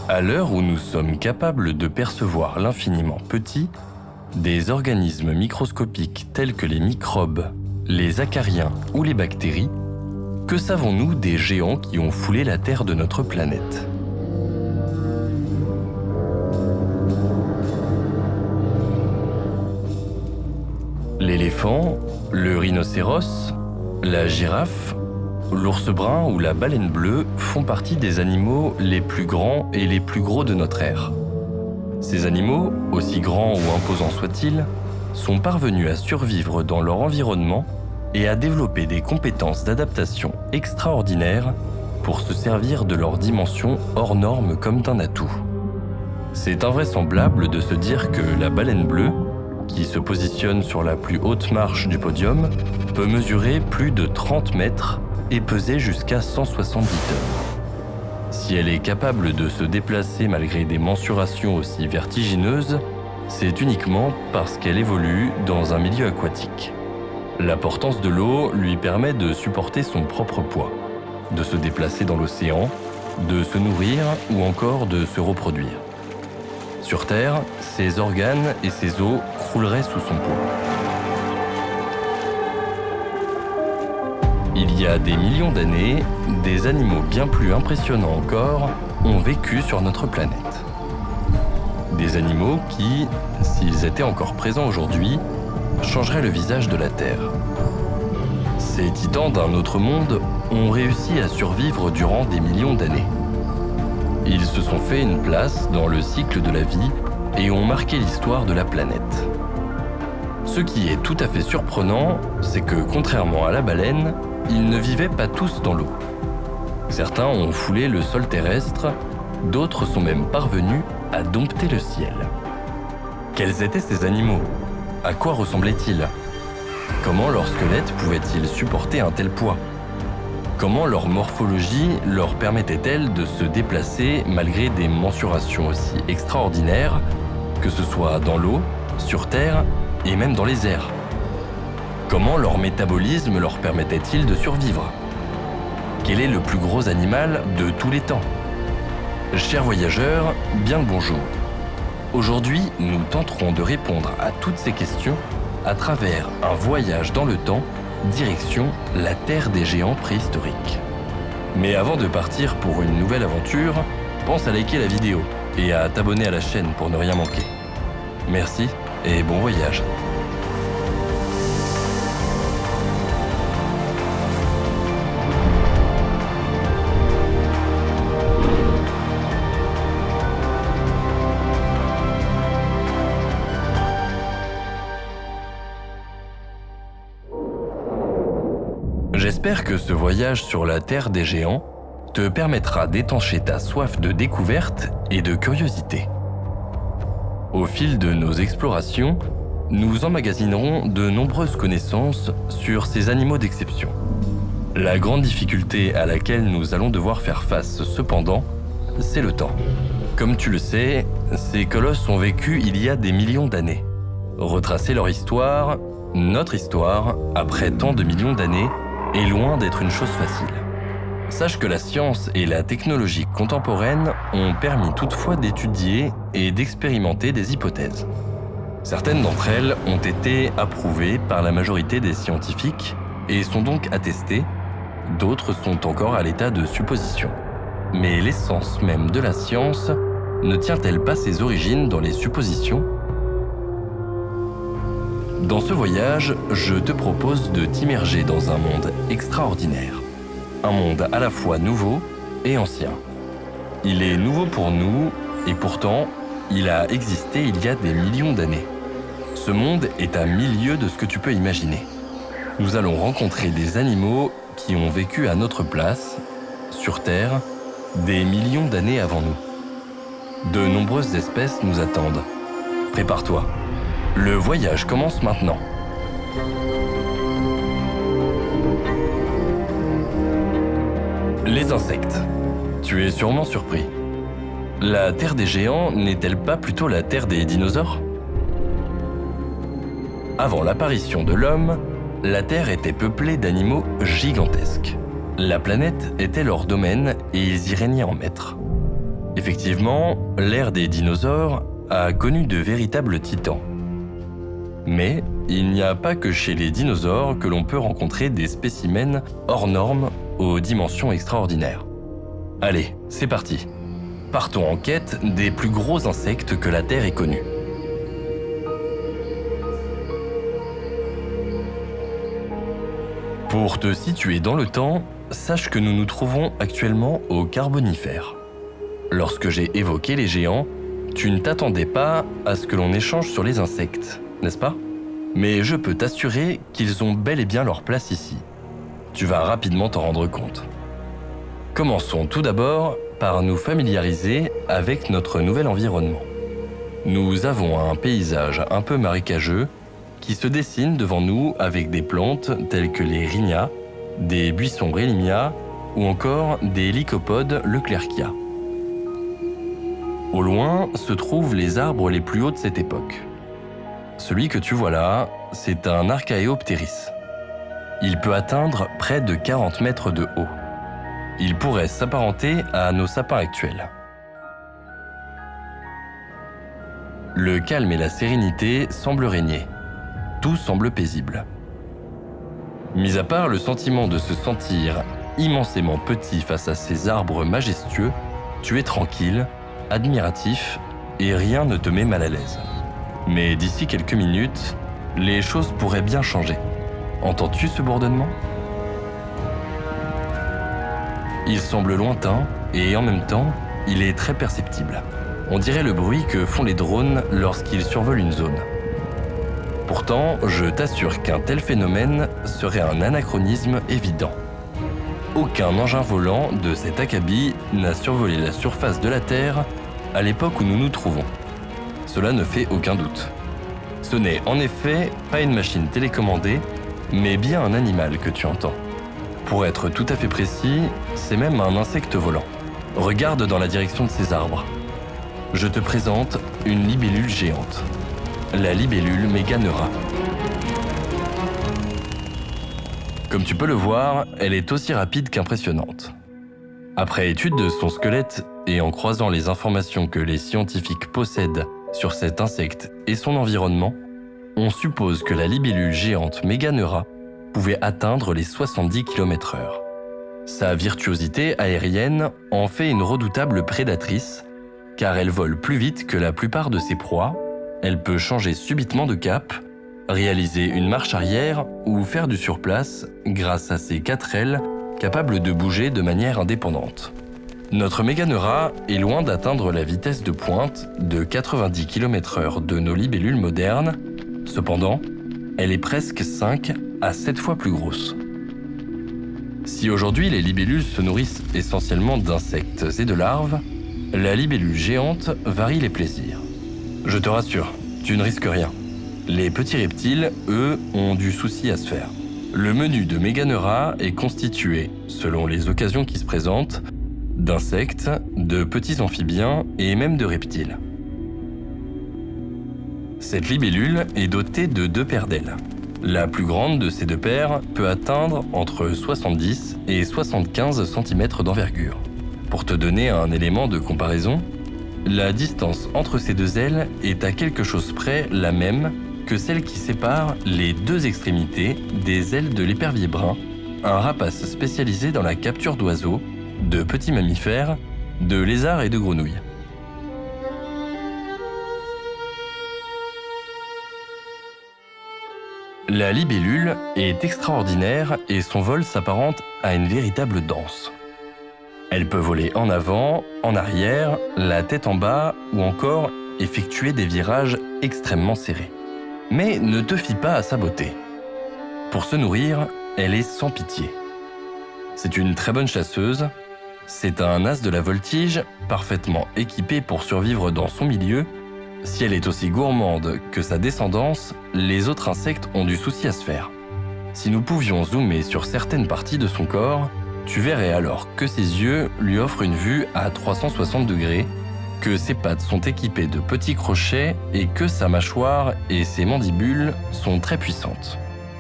À l'heure où nous sommes capables de percevoir l'infiniment petit, des organismes microscopiques tels que les microbes, les acariens ou les bactéries, que savons-nous des géants qui ont foulé la Terre de notre planète ? L'éléphant, le rhinocéros, la girafe, l'ours brun ou la baleine bleue font partie des animaux les plus grands et les plus gros de notre ère. Ces animaux, aussi grands ou imposants soient-ils, sont parvenus à survivre dans leur environnement et à développer des compétences d'adaptation extraordinaires pour se servir de leur dimension hors norme comme d'un atout. C'est invraisemblable de se dire que la baleine bleue, qui se positionne sur la plus haute marche du podium, peut mesurer plus de 30 mètres et peser jusqu'à 170 tonnes. Si elle est capable de se déplacer malgré des mensurations aussi vertigineuses, c'est uniquement parce qu'elle évolue dans un milieu aquatique. La portance de l'eau lui permet de supporter son propre poids, de se déplacer dans l'océan, de se nourrir ou encore de se reproduire. Sur Terre, ses organes et ses os crouleraient sous son poids. Il y a des millions d'années, des animaux bien plus impressionnants encore ont vécu sur notre planète. Des animaux qui, s'ils étaient encore présents aujourd'hui, changeraient le visage de la Terre. Ces titans d'un autre monde ont réussi à survivre durant des millions d'années. Ils se sont fait une place dans le cycle de la vie et ont marqué l'histoire de la planète. Ce qui est tout à fait surprenant, c'est que contrairement à la baleine, ils ne vivaient pas tous dans l'eau. Certains ont foulé le sol terrestre, d'autres sont même parvenus à dompter le ciel. Quels étaient ces animaux ? À quoi ressemblaient-ils ? Comment leur squelette pouvait-il supporter un tel poids ? Comment leur morphologie leur permettait-elle de se déplacer malgré des mensurations aussi extraordinaires, que ce soit dans l'eau, sur Terre et même dans les airs ? Comment leur métabolisme leur permettait-il de survivre ? Quel est le plus gros animal de tous les temps ? Chers voyageurs, bien le bonjour. Aujourd'hui, nous tenterons de répondre à toutes ces questions à travers un voyage dans le temps, direction la Terre des géants préhistoriques. Mais avant de partir pour une nouvelle aventure, pense à liker la vidéo et à t'abonner à la chaîne pour ne rien manquer. Merci et bon voyage. J'espère que ce voyage sur la Terre des géants te permettra d'étancher ta soif de découverte et de curiosité. Au fil de nos explorations, nous emmagasinerons de nombreuses connaissances sur ces animaux d'exception. La grande difficulté à laquelle nous allons devoir faire face cependant, c'est le temps. Comme tu le sais, ces colosses ont vécu il y a des millions d'années. Retracer leur histoire, notre histoire, après tant de millions d'années, est loin d'être une chose facile. Sache que la science et la technologie contemporaine ont permis toutefois d'étudier et d'expérimenter des hypothèses. Certaines d'entre elles ont été approuvées par la majorité des scientifiques et sont donc attestées, d'autres sont encore à l'état de supposition. Mais l'essence même de la science ne tient-elle pas ses origines dans les suppositions ? Dans ce voyage, je te propose de t'immerger dans un monde extraordinaire. Un monde à la fois nouveau et ancien. Il est nouveau pour nous et pourtant, il a existé il y a des millions d'années. Ce monde est à milieu de ce que tu peux imaginer. Nous allons rencontrer des animaux qui ont vécu à notre place, sur Terre, des millions d'années avant nous. De nombreuses espèces nous attendent. Prépare-toi. Le voyage commence maintenant. Les insectes. Tu es sûrement surpris. La Terre des géants n'est-elle pas plutôt la Terre des dinosaures ? Avant l'apparition de l'homme, la Terre était peuplée d'animaux gigantesques. La planète était leur domaine et ils y régnaient en maîtres. Effectivement, l'ère des dinosaures a connu de véritables titans. Mais il n'y a pas que chez les dinosaures que l'on peut rencontrer des spécimens hors normes aux dimensions extraordinaires. Allez, c'est parti. Partons en quête des plus gros insectes que la Terre ait connus. Pour te situer dans le temps, sache que nous nous trouvons actuellement au Carbonifère. Lorsque j'ai évoqué les géants, tu ne t'attendais pas à ce que l'on échange sur les insectes, n'est-ce pas ? Mais je peux t'assurer qu'ils ont bel et bien leur place ici. Tu vas rapidement t'en rendre compte. Commençons tout d'abord par nous familiariser avec notre nouvel environnement. Nous avons un paysage un peu marécageux qui se dessine devant nous avec des plantes telles que les rhynias, des buissons rélimia ou encore des lycopodes leclercia. Au loin se trouvent les arbres les plus hauts de cette époque. Celui que tu vois là, c'est un Archaeopteris. Il peut atteindre près de 40 mètres de haut. Il pourrait s'apparenter à nos sapins actuels. Le calme et la sérénité semblent régner. Tout semble paisible. Mis à part le sentiment de se sentir immensément petit face à ces arbres majestueux, tu es tranquille, admiratif et rien ne te met mal à l'aise. Mais d'ici quelques minutes, les choses pourraient bien changer. Entends-tu ce bourdonnement ? Il semble lointain et en même temps, il est très perceptible. On dirait le bruit que font les drones lorsqu'ils survolent une zone. Pourtant, je t'assure qu'un tel phénomène serait un anachronisme évident. Aucun engin volant de cet acabit n'a survolé la surface de la Terre à l'époque où nous nous trouvons. Cela ne fait aucun doute. Ce n'est en effet pas une machine télécommandée, mais bien un animal que tu entends. Pour être tout à fait précis, c'est même un insecte volant. Regarde dans la direction de ces arbres. Je te présente une libellule géante. La libellule Meganeura. Comme tu peux le voir, elle est aussi rapide qu'impressionnante. Après étude de son squelette et en croisant les informations que les scientifiques possèdent sur cet insecte et son environnement, on suppose que la libellule géante Meganeura pouvait atteindre les 70 km/h. Sa virtuosité aérienne en fait une redoutable prédatrice, car elle vole plus vite que la plupart de ses proies. Elle peut changer subitement de cap, réaliser une marche arrière ou faire du surplace grâce à ses 4 ailes capables de bouger de manière indépendante. Notre Meganeura est loin d'atteindre la vitesse de pointe de 90 km/h de nos libellules modernes. Cependant, elle est presque 5 à 7 fois plus grosse. Si aujourd'hui les libellules se nourrissent essentiellement d'insectes et de larves, la libellule géante varie les plaisirs. Je te rassure, tu ne risques rien. Les petits reptiles, eux, ont du souci à se faire. Le menu de Meganeura est constitué, selon les occasions qui se présentent, d'insectes, de petits amphibiens et même de reptiles. Cette libellule est dotée de 2 paires d'ailes. La plus grande de ces 2 paires peut atteindre entre 70 et 75 cm d'envergure. Pour te donner un élément de comparaison, la distance entre ces 2 ailes est à quelque chose près la même que celle qui sépare les 2 extrémités des ailes de l'épervier brun, un rapace spécialisé dans la capture d'oiseaux, de petits mammifères, de lézards et de grenouilles. La libellule est extraordinaire et son vol s'apparente à une véritable danse. Elle peut voler en avant, en arrière, la tête en bas ou encore effectuer des virages extrêmement serrés. Mais ne te fie pas à sa beauté. Pour se nourrir, elle est sans pitié. C'est une très bonne chasseuse, c'est un as de la voltige, parfaitement équipé pour survivre dans son milieu. Si elle est aussi gourmande que sa descendance, les autres insectes ont du souci à se faire. Si nous pouvions zoomer sur certaines parties de son corps, tu verrais alors que ses yeux lui offrent une vue à 360 degrés, que ses pattes sont équipées de petits crochets et que sa mâchoire et ses mandibules sont très puissantes.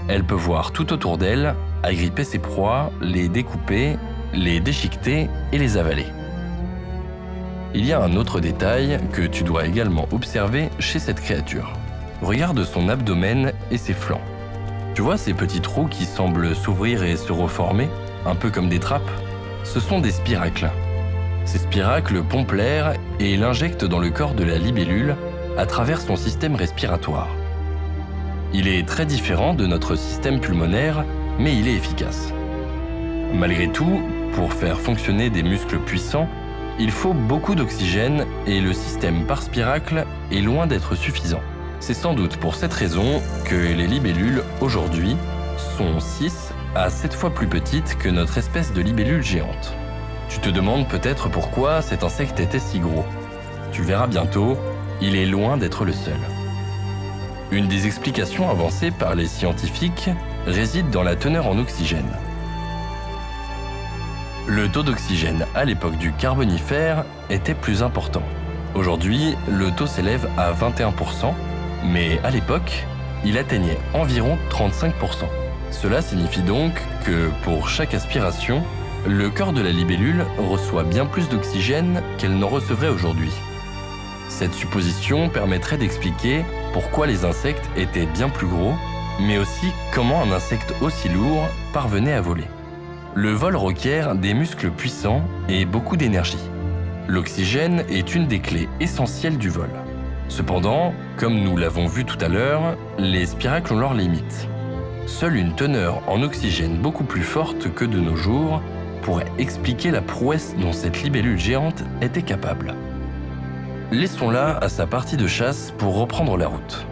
Elle peut voir tout autour d'elle, agripper ses proies, les découper, les déchiqueter et les avaler. Il y a un autre détail que tu dois également observer chez cette créature. Regarde son abdomen et ses flancs. Tu vois ces petits trous qui semblent s'ouvrir et se reformer, un peu comme des trappes? Ce sont des spiracles. Ces spiracles pompent l'air et l'injectent dans le corps de la libellule à travers son système respiratoire. Il est très différent de notre système pulmonaire, mais il est efficace. Malgré tout, pour faire fonctionner des muscles puissants, il faut beaucoup d'oxygène et le système par spiracle est loin d'être suffisant. C'est sans doute pour cette raison que les libellules, aujourd'hui, sont 6 à 7 fois plus petites que notre espèce de libellule géante. Tu te demandes peut-être pourquoi cet insecte était si gros. Tu verras bientôt, il est loin d'être le seul. Une des explications avancées par les scientifiques réside dans la teneur en oxygène. Le taux d'oxygène à l'époque du Carbonifère était plus important. Aujourd'hui, le taux s'élève à 21%, mais à l'époque, il atteignait environ 35%. Cela signifie donc que pour chaque aspiration, le corps de la libellule reçoit bien plus d'oxygène qu'elle n'en recevrait aujourd'hui. Cette supposition permettrait d'expliquer pourquoi les insectes étaient bien plus gros, mais aussi comment un insecte aussi lourd parvenait à voler. Le vol requiert des muscles puissants et beaucoup d'énergie. L'oxygène est une des clés essentielles du vol. Cependant, comme nous l'avons vu tout à l'heure, les spiracles ont leurs limites. Seule une teneur en oxygène beaucoup plus forte que de nos jours pourrait expliquer la prouesse dont cette libellule géante était capable. Laissons-la à sa partie de chasse pour reprendre la route.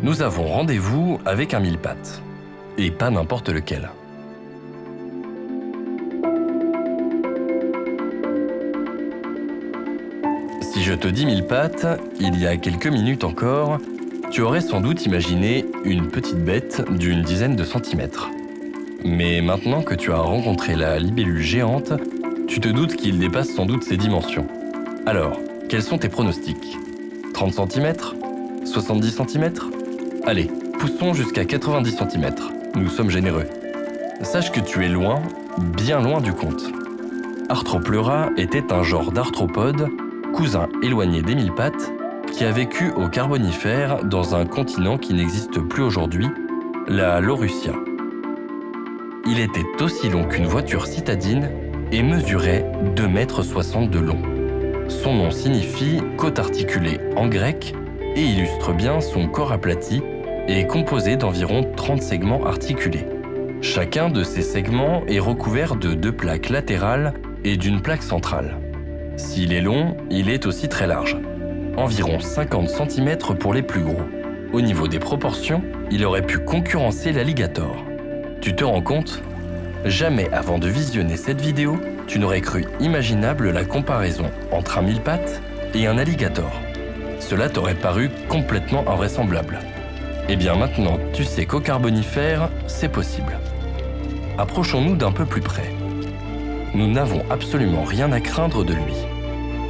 Nous avons rendez-vous avec un mille-pattes, et pas n'importe lequel. Si je te dis mille-pattes, il y a quelques minutes encore, tu aurais sans doute imaginé une petite bête d'une dizaine de centimètres. Mais maintenant que tu as rencontré la libellule géante, tu te doutes qu'il dépasse sans doute ses dimensions. Alors, quels sont tes pronostics? 30 cm? 70 cm? Allez, poussons jusqu'à 90 cm. Nous sommes généreux. Sache que tu es loin, bien loin du compte. Arthropleura était un genre d'arthropode, cousin éloigné des mille-pattes, qui a vécu au Carbonifère dans un continent qui n'existe plus aujourd'hui, la Laurussia. Il était aussi long qu'une voiture citadine et mesurait 2,60 m de long. Son nom signifie côte articulée en grec et illustre bien son corps aplati et composé d'environ 30 segments articulés. Chacun de ces segments est recouvert de 2 plaques latérales et d'une plaque centrale. S'il est long, il est aussi très large, environ 50 cm pour les plus gros. Au niveau des proportions, il aurait pu concurrencer l'alligator. Tu te rends compte? Jamais avant de visionner cette vidéo, tu n'aurais cru imaginable la comparaison entre un mille-pattes et un alligator. Cela t'aurait paru complètement invraisemblable. Eh bien maintenant, tu sais qu'au Carbonifère, c'est possible. Approchons-nous d'un peu plus près. Nous n'avons absolument rien à craindre de lui.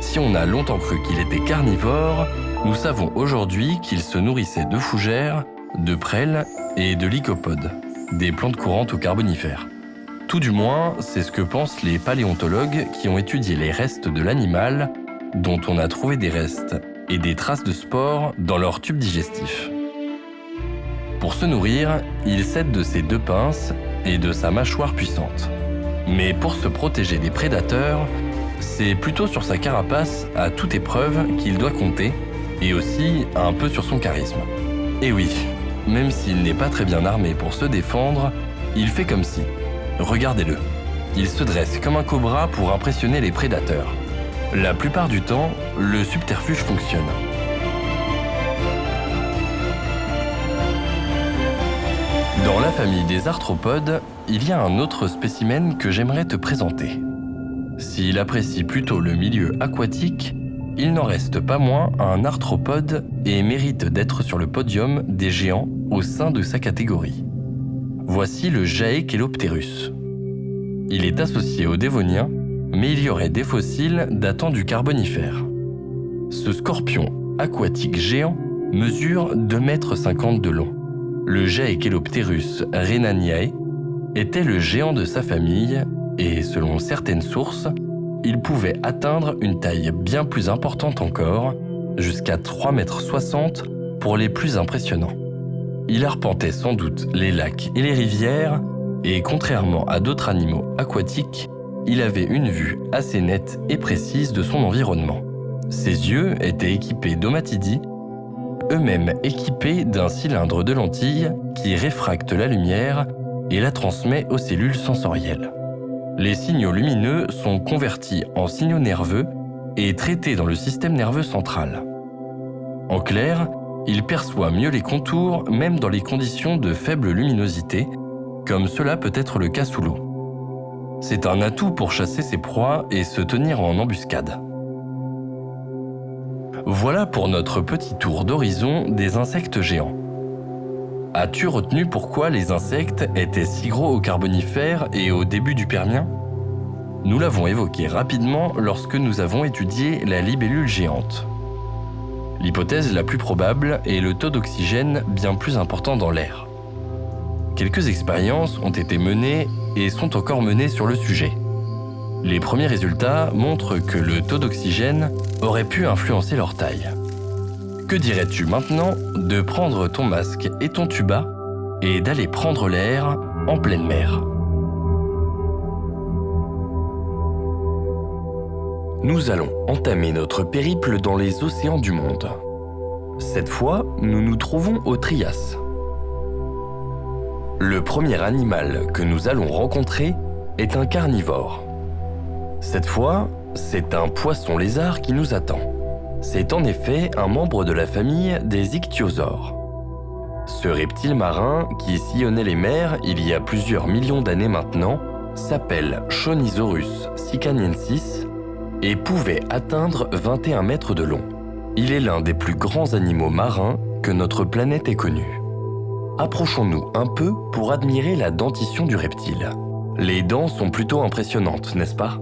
Si on a longtemps cru qu'il était carnivore, nous savons aujourd'hui qu'il se nourrissait de fougères, de prêles et de lycopodes, des plantes courantes au Carbonifère. Tout du moins, c'est ce que pensent les paléontologues qui ont étudié les restes de l'animal, dont on a trouvé des restes et des traces de spores dans leur tube digestif. Pour se nourrir, il s'aide de ses 2 pinces et de sa mâchoire puissante. Mais pour se protéger des prédateurs, c'est plutôt sur sa carapace à toute épreuve qu'il doit compter, et aussi un peu sur son charisme. Et oui, même s'il n'est pas très bien armé pour se défendre, il fait comme si. Regardez-le. Il se dresse comme un cobra pour impressionner les prédateurs. La plupart du temps, le subterfuge fonctionne. Dans la famille des arthropodes, il y a un autre spécimen que j'aimerais te présenter. S'il apprécie plutôt le milieu aquatique, il n'en reste pas moins un arthropode et mérite d'être sur le podium des géants au sein de sa catégorie. Voici le Jaekelopterus. Il est associé aux Dévoniens, mais il y aurait des fossiles datant du Carbonifère. Ce scorpion aquatique géant mesure 2,50 m de long. Le Jaekelopterus rhenaniae était le géant de sa famille et, selon certaines sources, il pouvait atteindre une taille bien plus importante encore, jusqu'à 3,60 m pour les plus impressionnants. Il arpentait sans doute les lacs et les rivières, et contrairement à d'autres animaux aquatiques, il avait une vue assez nette et précise de son environnement. Ses yeux étaient équipés d'ommatidies, eux-mêmes équipés d'un cylindre de lentilles qui réfracte la lumière et la transmet aux cellules sensorielles. Les signaux lumineux sont convertis en signaux nerveux et traités dans le système nerveux central. En clair, il perçoit mieux les contours même dans les conditions de faible luminosité, comme cela peut être le cas sous l'eau. C'est un atout pour chasser ses proies et se tenir en embuscade. Voilà pour notre petit tour d'horizon des insectes géants. As-tu retenu pourquoi les insectes étaient si gros au Carbonifère et au début du Permien ? Nous l'avons évoqué rapidement lorsque nous avons étudié la libellule géante. L'hypothèse la plus probable est le taux d'oxygène bien plus important dans l'air. Quelques expériences ont été menées et sont encore menées sur le sujet. Les premiers résultats montrent que le taux d'oxygène aurait pu influencer leur taille. Que dirais-tu maintenant de prendre ton masque et ton tuba et d'aller prendre l'air en pleine mer ? Nous allons entamer notre périple dans les océans du monde. Cette fois, nous nous trouvons au Trias. Le premier animal que nous allons rencontrer est un carnivore. Cette fois, c'est un poisson-lézard qui nous attend. C'est en effet un membre de la famille des ichthyosaures. Ce reptile marin qui sillonnait les mers il y a plusieurs millions d'années maintenant s'appelle Chonisaurus sicaniensis et pouvait atteindre 21 mètres de long. Il est l'un des plus grands animaux marins que notre planète ait connus. Approchons-nous un peu pour admirer la dentition du reptile. Les dents sont plutôt impressionnantes, n'est-ce pas ?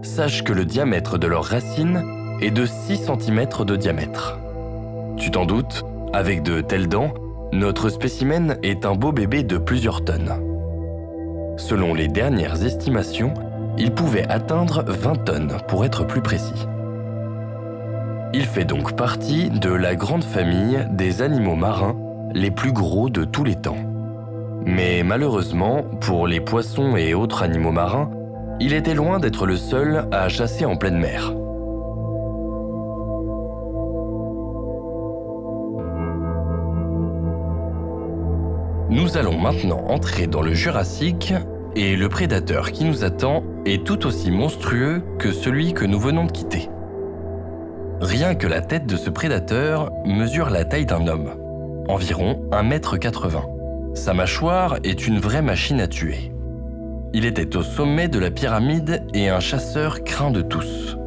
Sache que le diamètre de leurs racines est de 6 cm de diamètre. Tu t'en doutes, avec de telles dents, notre spécimen est un beau bébé de plusieurs tonnes. Selon les dernières estimations, il pouvait atteindre 20 tonnes pour être plus précis. Il fait donc partie de la grande famille des animaux marins les plus gros de tous les temps. Mais malheureusement, pour les poissons et autres animaux marins, il était loin d'être le seul à chasser en pleine mer. Nous allons maintenant entrer dans le Jurassique et le prédateur qui nous attend est tout aussi monstrueux que celui que nous venons de quitter. Rien que la tête de ce prédateur mesure la taille d'un homme, environ 1,80 m. Sa mâchoire est une vraie machine à tuer. Il était au sommet de la pyramide et un chasseur craint de tous.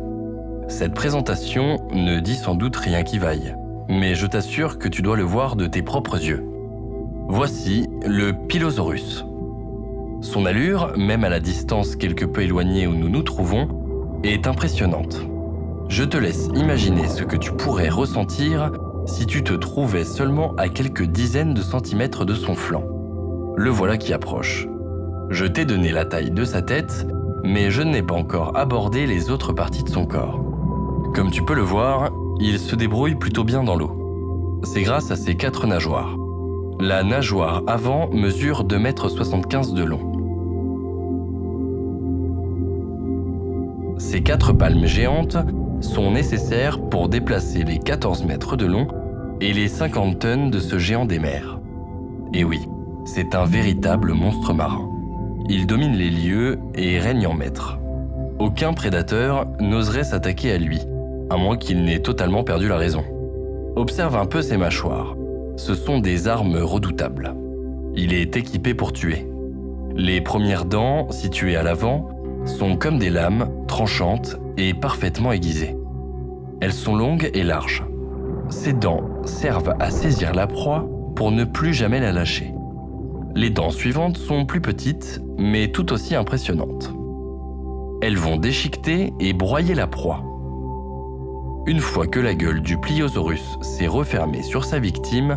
Cette présentation ne dit sans doute rien qui vaille, mais je t'assure que tu dois le voir de tes propres yeux. Voici le Pilosaurus. Son allure, même à la distance quelque peu éloignée où nous nous trouvons, est impressionnante. Je te laisse imaginer ce que tu pourrais ressentir si tu te trouvais seulement à quelques dizaines de centimètres de son flanc. Le voilà qui approche. Je t'ai donné la taille de sa tête, mais je n'ai pas encore abordé les autres parties de son corps. Comme tu peux le voir, il se débrouille plutôt bien dans l'eau. C'est grâce à ses 4 nageoires. La nageoire avant mesure 2,75 m de long. Ces 4 palmes géantes sont nécessaires pour déplacer les 14 mètres de long et les 50 tonnes de ce géant des mers. Et oui, c'est un véritable monstre marin. Il domine les lieux et règne en maître. Aucun prédateur n'oserait s'attaquer à lui, à moins qu'il n'ait totalement perdu la raison. Observe un peu ses mâchoires. Ce sont des armes redoutables. Il est équipé pour tuer. Les premières dents, situées à l'avant, sont comme des lames, tranchantes et parfaitement aiguisées. Elles sont longues et larges. Ces dents servent à saisir la proie pour ne plus jamais la lâcher. Les dents suivantes sont plus petites, mais tout aussi impressionnantes. Elles vont déchiqueter et broyer la proie. Une fois que la gueule du Pliosaurus s'est refermée sur sa victime,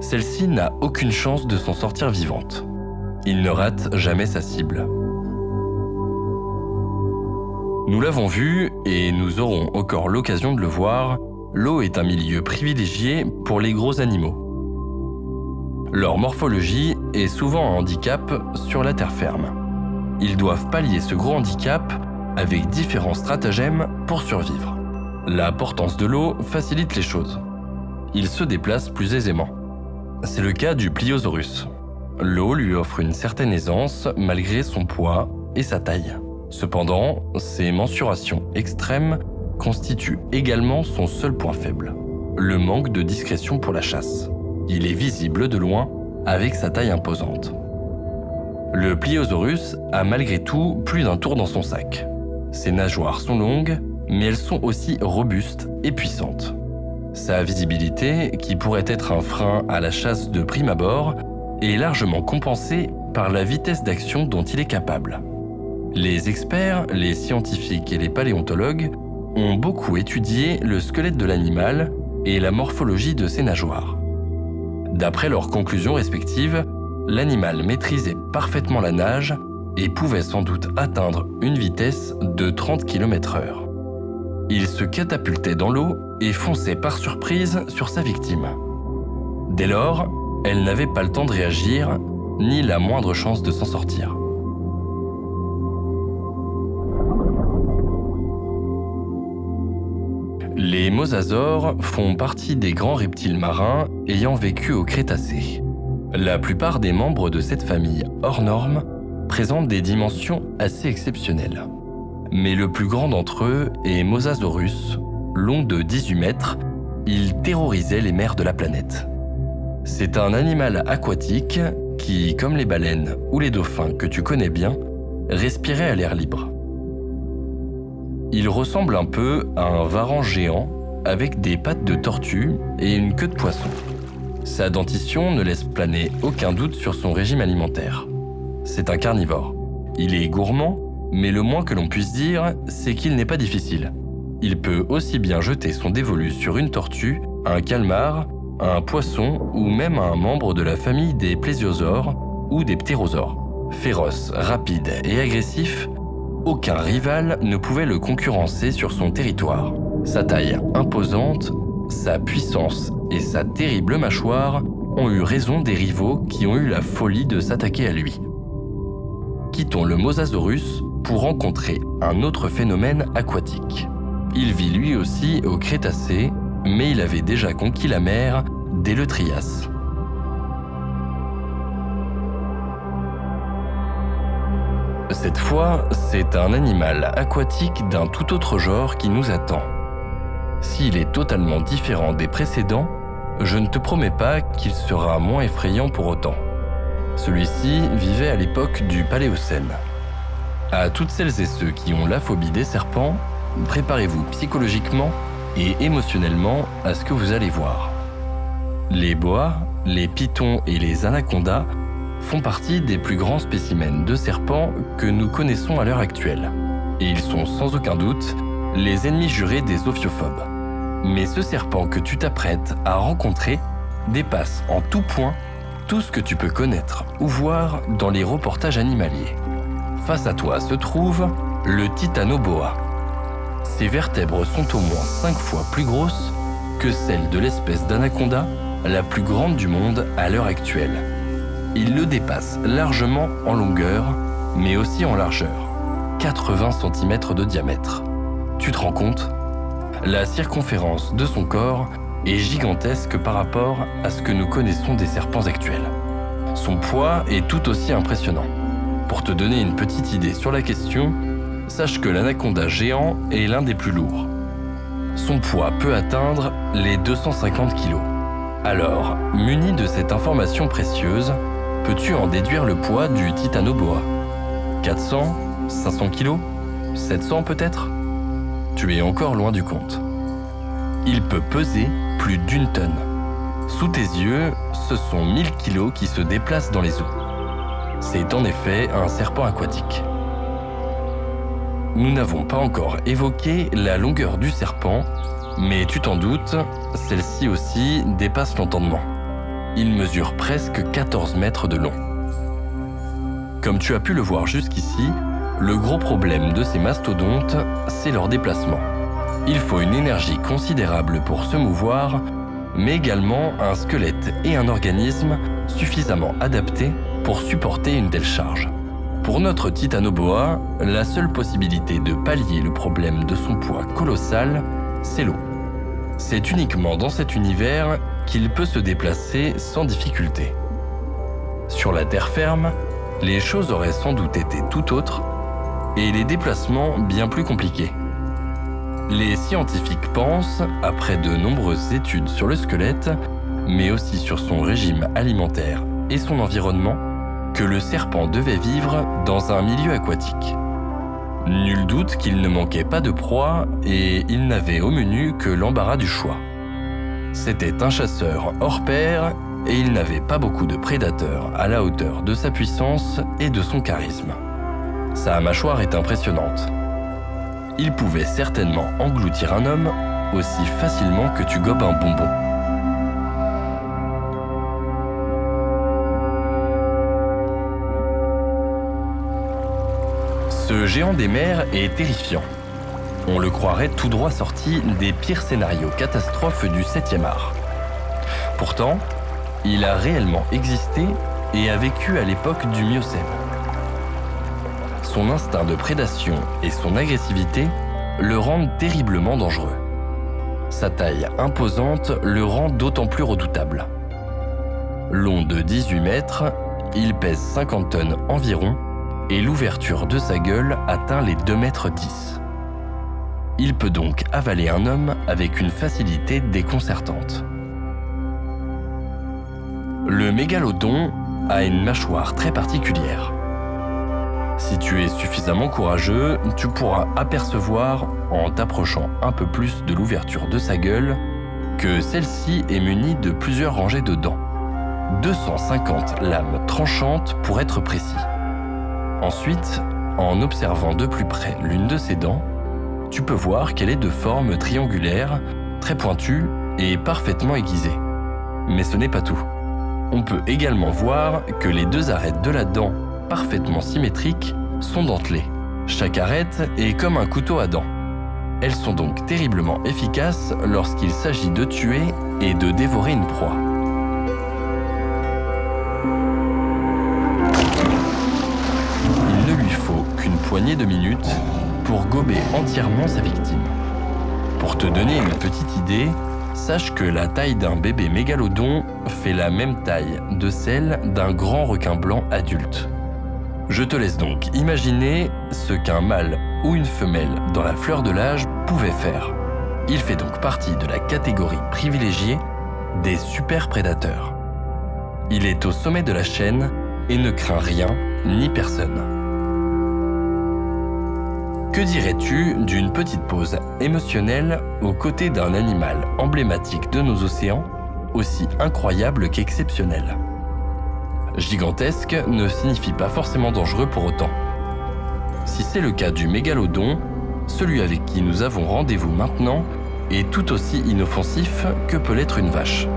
celle-ci n'a aucune chance de s'en sortir vivante. Il ne rate jamais sa cible. Nous l'avons vu et nous aurons encore l'occasion de le voir, l'eau est un milieu privilégié pour les gros animaux. Leur morphologie est souvent un handicap sur la terre ferme. Ils doivent pallier ce gros handicap avec différents stratagèmes pour survivre. La portance de l'eau facilite les choses. Ils se déplacent plus aisément. C'est le cas du Pliosaurus. L'eau lui offre une certaine aisance malgré son poids et sa taille. Cependant, ses mensurations extrêmes constituent également son seul point faible, le manque de discrétion pour la chasse. Il est visible de loin avec sa taille imposante. Le Pliosaurus a malgré tout plus d'un tour dans son sac. Ses nageoires sont longues, mais elles sont aussi robustes et puissantes. Sa visibilité, qui pourrait être un frein à la chasse de prime abord, est largement compensée par la vitesse d'action dont il est capable. Les experts, les scientifiques et les paléontologues ont beaucoup étudié le squelette de l'animal et la morphologie de ses nageoires. D'après leurs conclusions respectives, l'animal maîtrisait parfaitement la nage et pouvait sans doute atteindre une vitesse de 30 km/h. Il se catapultait dans l'eau et fonçait par surprise sur sa victime. Dès lors, elle n'avait pas le temps de réagir, ni la moindre chance de s'en sortir. Les mosasaures font partie des grands reptiles marins ayant vécu au Crétacé. La plupart des membres de cette famille hors norme présentent des dimensions assez exceptionnelles. Mais le plus grand d'entre eux est Mosasaurus, long de 18 mètres, il terrorisait les mers de la planète. C'est un animal aquatique qui, comme les baleines ou les dauphins que tu connais bien, respirait à l'air libre. Il ressemble un peu à un varan géant avec des pattes de tortue et une queue de poisson. Sa dentition ne laisse planer aucun doute sur son régime alimentaire. C'est un carnivore. Il est gourmand, mais le moins que l'on puisse dire, c'est qu'il n'est pas difficile. Il peut aussi bien jeter son dévolu sur une tortue, un calmar, un poisson ou même un membre de la famille des plésiosaures ou des ptérosaures. Féroce, rapide et agressif, aucun rival ne pouvait le concurrencer sur son territoire. Sa taille imposante, sa puissance et sa terrible mâchoire ont eu raison des rivaux qui ont eu la folie de s'attaquer à lui. Quittons le Mosasaurus pour rencontrer un autre phénomène aquatique. Il vit lui aussi au Crétacé, mais il avait déjà conquis la mer dès le Trias. Cette fois, c'est un animal aquatique d'un tout autre genre qui nous attend. S'il est totalement différent des précédents, je ne te promets pas qu'il sera moins effrayant pour autant. Celui-ci vivait à l'époque du Paléocène. À toutes celles et ceux qui ont la phobie des serpents, préparez-vous psychologiquement et émotionnellement à ce que vous allez voir. Les boas, les pythons et les anacondas font partie des plus grands spécimens de serpents que nous connaissons à l'heure actuelle. Et ils sont sans aucun doute les ennemis jurés des ophiophobes. Mais ce serpent que tu t'apprêtes à rencontrer dépasse en tout point tout ce que tu peux connaître ou voir dans les reportages animaliers. Face à toi se trouve le titanoboa. Ses vertèbres sont au moins 5 fois plus grosses que celles de l'espèce d'anaconda la plus grande du monde à l'heure actuelle. Il le dépasse largement en longueur, mais aussi en largeur. 80 cm de diamètre. Tu te rends compte ? La circonférence de son corps est gigantesque par rapport à ce que nous connaissons des serpents actuels. Son poids est tout aussi impressionnant. Pour te donner une petite idée sur la question, sache que l'anaconda géant est l'un des plus lourds. Son poids peut atteindre les 250 kg. Alors, muni de cette information précieuse, peux-tu en déduire le poids du titanoboa ? 400 ? 500 kg ? 700 peut-être ? Tu es encore loin du compte. Il peut peser plus d'1 tonne. Sous tes yeux, ce sont 1000 kg qui se déplacent dans les eaux. C'est en effet un serpent aquatique. Nous n'avons pas encore évoqué la longueur du serpent, mais tu t'en doutes, celle-ci aussi dépasse l'entendement. Il mesure presque 14 mètres de long. Comme tu as pu le voir jusqu'ici, Le gros problème de ces mastodontes, c'est leur déplacement. Il faut une énergie considérable pour se mouvoir, mais également un squelette et un organisme suffisamment adaptés pour supporter une telle charge. Pour notre titanoboa, la seule possibilité de pallier le problème de son poids colossal, c'est l'eau. C'est uniquement dans cet univers qu'il peut se déplacer sans difficulté. Sur la terre ferme, les choses auraient sans doute été tout autres et les déplacements bien plus compliqués. Les scientifiques pensent, après de nombreuses études sur le squelette, mais aussi sur son régime alimentaire et son environnement, que le serpent devait vivre dans un milieu aquatique. Nul doute qu'il ne manquait pas de proie et il n'avait au menu que l'embarras du choix. C'était un chasseur hors pair et il n'avait pas beaucoup de prédateurs à la hauteur de sa puissance et de son charisme. Sa mâchoire est impressionnante. Il pouvait certainement engloutir un homme aussi facilement que tu gobes un bonbon. Ce géant des mers est terrifiant. On le croirait tout droit sorti des pires scénarios catastrophes du 7e art. Pourtant, il a réellement existé et a vécu à l'époque du Miocène. Son instinct de prédation et son agressivité le rendent terriblement dangereux. Sa taille imposante le rend d'autant plus redoutable. Long de 18 mètres, il pèse 50 tonnes environ et l'ouverture de sa gueule atteint les 2,10 mètres. Il peut donc avaler un homme avec une facilité déconcertante. Le mégalodon a une mâchoire très particulière. Si tu es suffisamment courageux, tu pourras apercevoir, en t'approchant un peu plus de l'ouverture de sa gueule, que celle-ci est munie de plusieurs rangées de dents. 250 lames tranchantes pour être précis. Ensuite, en observant de plus près l'une de ses dents, tu peux voir qu'elle est de forme triangulaire, très pointue et parfaitement aiguisée. Mais ce n'est pas tout. On peut également voir que les deux arêtes de la dent, parfaitement symétriques, sont dentelées. Chaque arête est comme un couteau à dents. Elles sont donc terriblement efficaces lorsqu'il s'agit de tuer et de dévorer une proie. Il ne lui faut qu'une poignée de minutes pour gober entièrement sa victime. Pour te donner une petite idée, sache que la taille d'un bébé mégalodon fait la même taille de celle d'un grand requin blanc adulte. Je te laisse donc imaginer ce qu'un mâle ou une femelle dans la fleur de l'âge pouvait faire. Il fait donc partie de la catégorie privilégiée des super prédateurs. Il est au sommet de la chaîne et ne craint rien ni personne. Que dirais-tu d'une petite pause émotionnelle aux côtés d'un animal emblématique de nos océans, aussi incroyable qu'exceptionnel ? Gigantesque ne signifie pas forcément dangereux pour autant. Si c'est le cas du mégalodon, celui avec qui nous avons rendez-vous maintenant est tout aussi inoffensif que peut l'être une vache.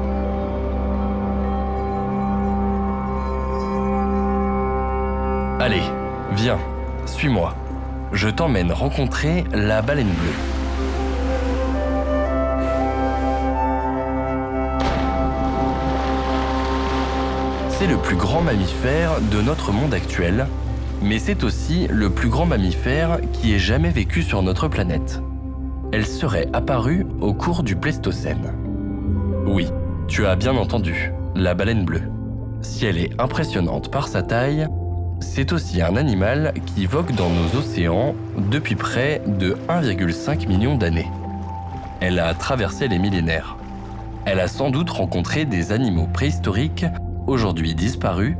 Allez, viens, suis-moi. Je t'emmène rencontrer la baleine bleue. C'est le plus grand mammifère de notre monde actuel, mais c'est aussi le plus grand mammifère qui ait jamais vécu sur notre planète. Elle serait apparue au cours du Pléistocène. Oui, tu as bien entendu, la baleine bleue. Si elle est impressionnante par sa taille, c'est aussi un animal qui vogue dans nos océans depuis près de 1,5 million d'années. Elle a traversé les millénaires. Elle a sans doute rencontré des animaux préhistoriques aujourd'hui disparus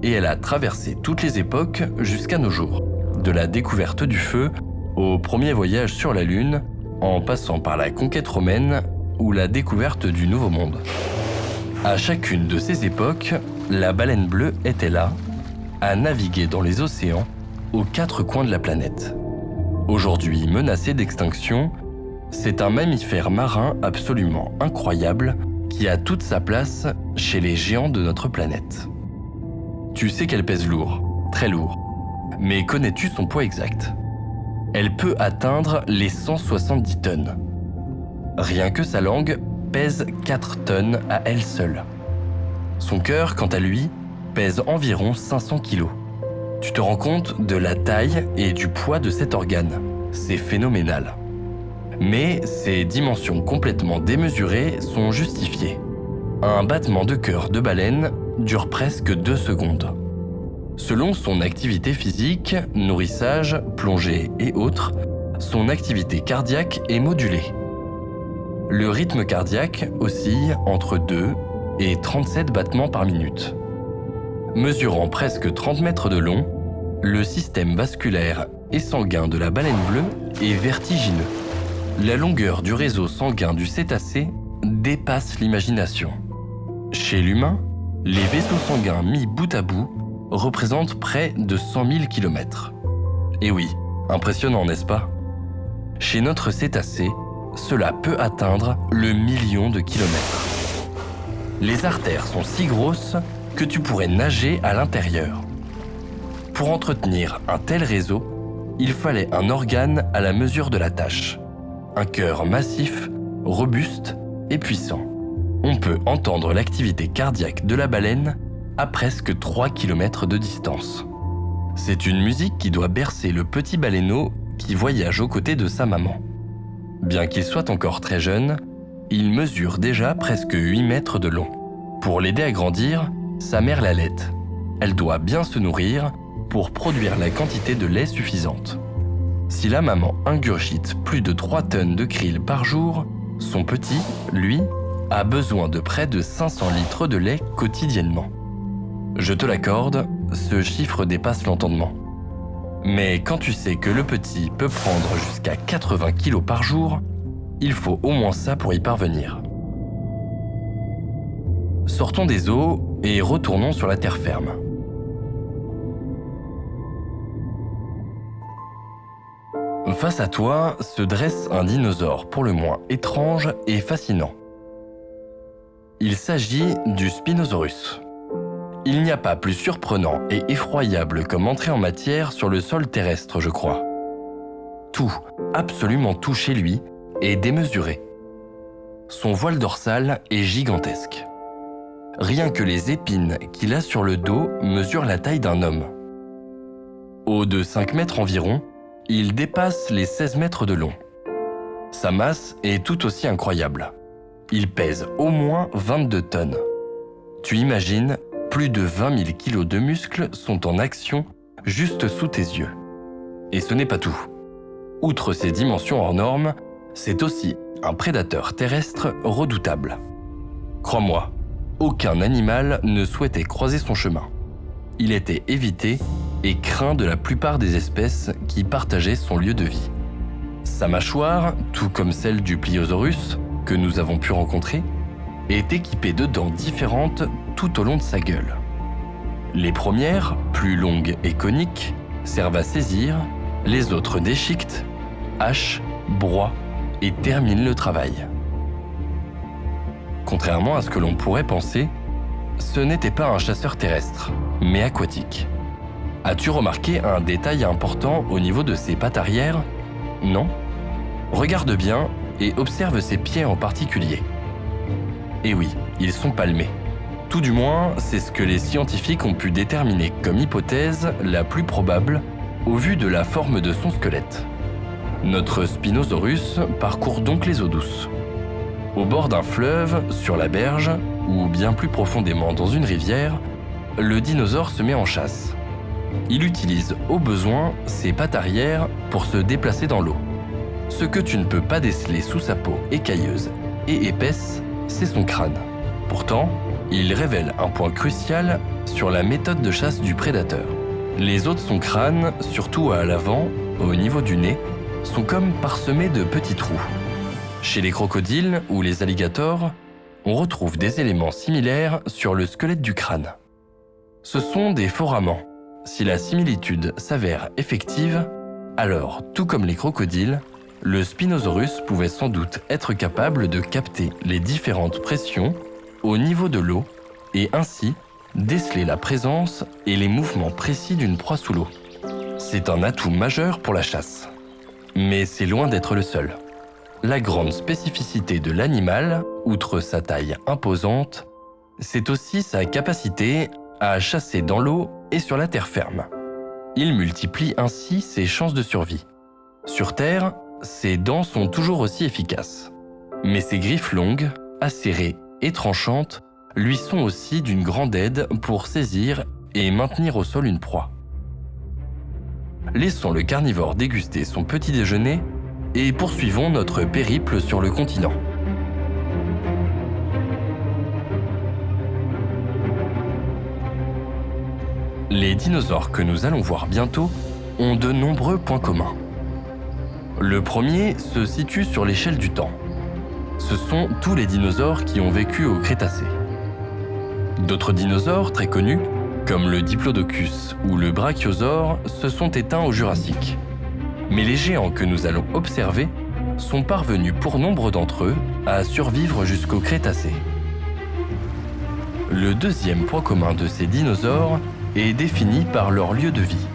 et elle a traversé toutes les époques jusqu'à nos jours, de la découverte du feu au premier voyage sur la Lune, en passant par la conquête romaine ou la découverte du Nouveau Monde. À chacune de ces époques, la baleine bleue était là, à naviguer dans les océans aux quatre coins de la planète. Aujourd'hui menacé d'extinction, c'est un mammifère marin absolument incroyable qui a toute sa place chez les géants de notre planète. Tu sais qu'elle pèse lourd, très lourd. Mais connais-tu son poids exact ? Elle peut atteindre les 170 tonnes. Rien que sa langue pèse 4 tonnes à elle seule. Son cœur, quant à lui, pèse environ 500 kilos. Tu te rends compte de la taille et du poids de cet organe. C'est phénoménal. Mais ces dimensions complètement démesurées sont justifiées. Un battement de cœur de baleine dure presque 2 secondes. Selon son activité physique, nourrissage, plongée et autres, son activité cardiaque est modulée. Le rythme cardiaque oscille entre 2 et 37 battements par minute. Mesurant presque 30 mètres de long, le système vasculaire et sanguin de la baleine bleue est vertigineux. La longueur du réseau sanguin du cétacé dépasse l'imagination. Chez l'humain, les vaisseaux sanguins mis bout à bout représentent près de 100 000 km. Et oui, impressionnant, n'est-ce pas ? Chez notre cétacé, cela peut atteindre le million de kilomètres. Les artères sont si grosses que tu pourrais nager à l'intérieur. Pour entretenir un tel réseau, il fallait un organe à la mesure de la tâche. Un cœur massif, robuste et puissant. On peut entendre l'activité cardiaque de la baleine à presque 3 km de distance. C'est une musique qui doit bercer le petit baleineau qui voyage aux côtés de sa maman. Bien qu'il soit encore très jeune, il mesure déjà presque 8 mètres de long. Pour l'aider à grandir, sa mère l'allaite. Elle doit bien se nourrir pour produire la quantité de lait suffisante. Si la maman ingurgite plus de 3 tonnes de krill par jour, son petit, lui, a besoin de près de 500 litres de lait quotidiennement. Je te l'accorde, ce chiffre dépasse l'entendement. Mais quand tu sais que le petit peut prendre jusqu'à 80 kilos par jour, il faut au moins ça pour y parvenir. Sortons des eaux et retournons sur la terre ferme. Face à toi se dresse un dinosaure pour le moins étrange et fascinant. Il s'agit du Spinosaurus. Il n'y a pas plus surprenant et effroyable comme entrée en matière sur le sol terrestre, je crois. Tout, absolument tout chez lui, est démesuré. Son voile dorsal est gigantesque. Rien que les épines qu'il a sur le dos mesurent la taille d'un homme. Haut de 5 mètres environ, il dépasse les 16 mètres de long. Sa masse est tout aussi incroyable. Il pèse au moins 22 tonnes. Tu imagines, plus de 20 000 kilos de muscles sont en action juste sous tes yeux. Et ce n'est pas tout. Outre ses dimensions hors normes, c'est aussi un prédateur terrestre redoutable. Crois-moi, aucun animal ne souhaitait croiser son chemin. Il était évité et craint de la plupart des espèces qui partageaient son lieu de vie. Sa mâchoire, tout comme celle du Pliosaurus, que nous avons pu rencontrer, est équipée de dents différentes tout au long de sa gueule. Les premières, plus longues et coniques, servent à saisir, les autres déchiquetent, hachent, broient et terminent le travail. Contrairement à ce que l'on pourrait penser, ce n'était pas un chasseur terrestre, mais aquatique. As-tu remarqué un détail important au niveau de ses pattes arrière ? Non ? Regarde bien et observe ses pieds en particulier. Et oui, ils sont palmés. Tout du moins, c'est ce que les scientifiques ont pu déterminer comme hypothèse la plus probable au vu de la forme de son squelette. Notre Spinosaurus parcourt donc les eaux douces. Au bord d'un fleuve, sur la berge, ou bien plus profondément dans une rivière, le dinosaure se met en chasse. Il utilise au besoin ses pattes arrière pour se déplacer dans l'eau. Ce que tu ne peux pas déceler sous sa peau écailleuse et épaisse, c'est son crâne. Pourtant, il révèle un point crucial sur la méthode de chasse du prédateur. Les os de son crâne, surtout à l'avant, au niveau du nez, sont comme parsemés de petits trous. Chez les crocodiles ou les alligators, on retrouve des éléments similaires sur le squelette du crâne. Ce sont des foramens. Si la similitude s'avère effective, alors, tout comme les crocodiles, le Spinosaurus pouvait sans doute être capable de capter les différentes pressions au niveau de l'eau et ainsi déceler la présence et les mouvements précis d'une proie sous l'eau. C'est un atout majeur pour la chasse. Mais c'est loin d'être le seul. La grande spécificité de l'animal, outre sa taille imposante, c'est aussi sa capacité à chasser dans l'eau et sur la terre ferme. Il multiplie ainsi ses chances de survie. Sur terre, ses dents sont toujours aussi efficaces. Mais ses griffes longues, acérées et tranchantes lui sont aussi d'une grande aide pour saisir et maintenir au sol une proie. Laissons le carnivore déguster son petit déjeuner et poursuivons notre périple sur le continent. Les dinosaures que nous allons voir bientôt ont de nombreux points communs. Le premier se situe sur l'échelle du temps. Ce sont tous les dinosaures qui ont vécu au Crétacé. D'autres dinosaures très connus, comme le Diplodocus ou le Brachiosaure, se sont éteints au Jurassique. Mais les géants que nous allons observer sont parvenus pour nombre d'entre eux à survivre jusqu'au Crétacé. Le deuxième point commun de ces dinosaures est défini par leur lieu de vie.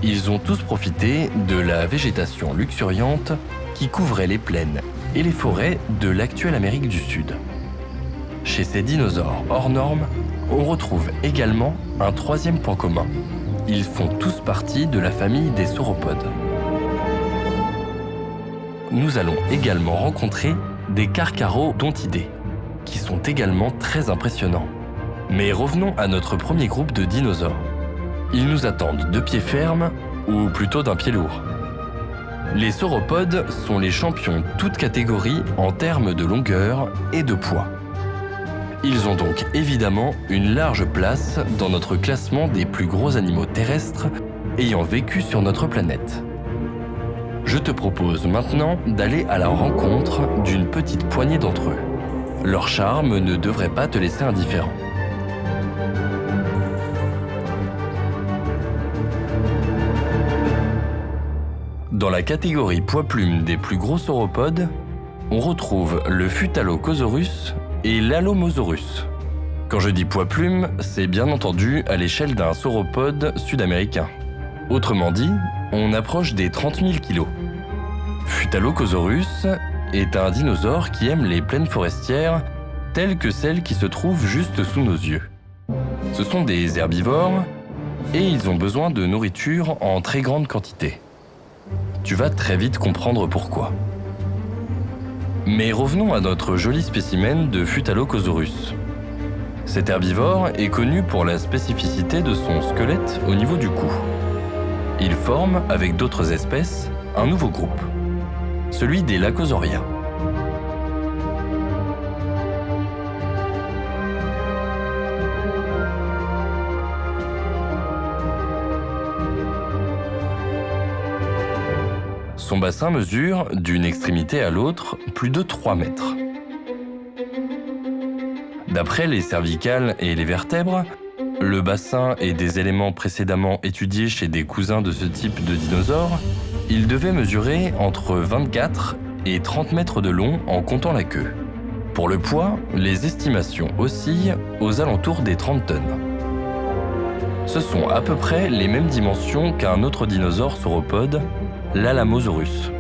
Ils ont tous profité de la végétation luxuriante qui couvrait les plaines et les forêts de l'actuelle Amérique du Sud. Chez ces dinosaures hors normes, on retrouve également un troisième point commun. Ils font tous partie de la famille des sauropodes. Nous allons également rencontrer des carcharodontidae, qui sont également très impressionnants. Mais revenons à notre premier groupe de dinosaures. Ils nous attendent de pied ferme, ou plutôt d'un pied lourd. Les sauropodes sont les champions toutes catégories en termes de longueur et de poids. Ils ont donc évidemment une large place dans notre classement des plus gros animaux terrestres ayant vécu sur notre planète. Je te propose maintenant d'aller à la rencontre d'une petite poignée d'entre eux. Leur charme ne devrait pas te laisser indifférent. Dans la catégorie poids-plume des plus gros sauropodes, on retrouve le Phytalocosaurus et l'Alomosaurus. Quand je dis poids-plume, c'est bien entendu à l'échelle d'un sauropode sud-américain. Autrement dit, on approche des 30 000 kg. Phytalocosaurus est un dinosaure qui aime les plaines forestières telles que celles qui se trouvent juste sous nos yeux. Ce sont des herbivores et ils ont besoin de nourriture en très grande quantité. Tu vas très vite comprendre pourquoi. Mais revenons à notre joli spécimen de Phytalocosaurus. Cet herbivore est connu pour la spécificité de son squelette au niveau du cou. Il forme, avec d'autres espèces, un nouveau groupe, celui des Lacosauria. Son bassin mesure, d'une extrémité à l'autre, plus de 3 mètres. D'après les cervicales et les vertèbres, le bassin est des éléments précédemment étudiés chez des cousins de ce type de dinosaures. Il devait mesurer entre 24 et 30 mètres de long en comptant la queue. Pour le poids, les estimations oscillent aux alentours des 30 tonnes. Ce sont à peu près les mêmes dimensions qu'un autre dinosaure sauropode, l'Alamosaurus.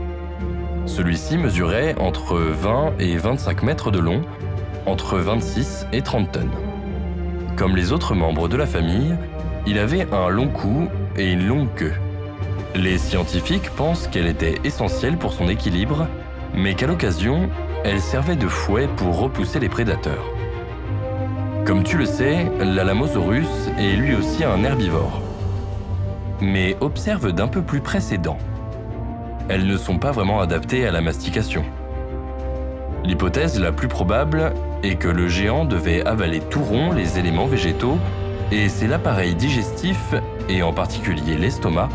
Celui-ci mesurait entre 20 et 25 mètres de long, entre 26 et 30 tonnes. Comme les autres membres de la famille, il avait un long cou et une longue queue. Les scientifiques pensent qu'elle était essentielle pour son équilibre, mais qu'à l'occasion, elle servait de fouet pour repousser les prédateurs. Comme tu le sais, l'Alamosaurus est lui aussi un herbivore. Mais observe d'un peu plus près ses dents. Elles ne sont pas vraiment adaptées à la mastication. L'hypothèse la plus probable est que le géant devait avaler tout rond les éléments végétaux et c'est l'appareil digestif, et en particulier l'estomac,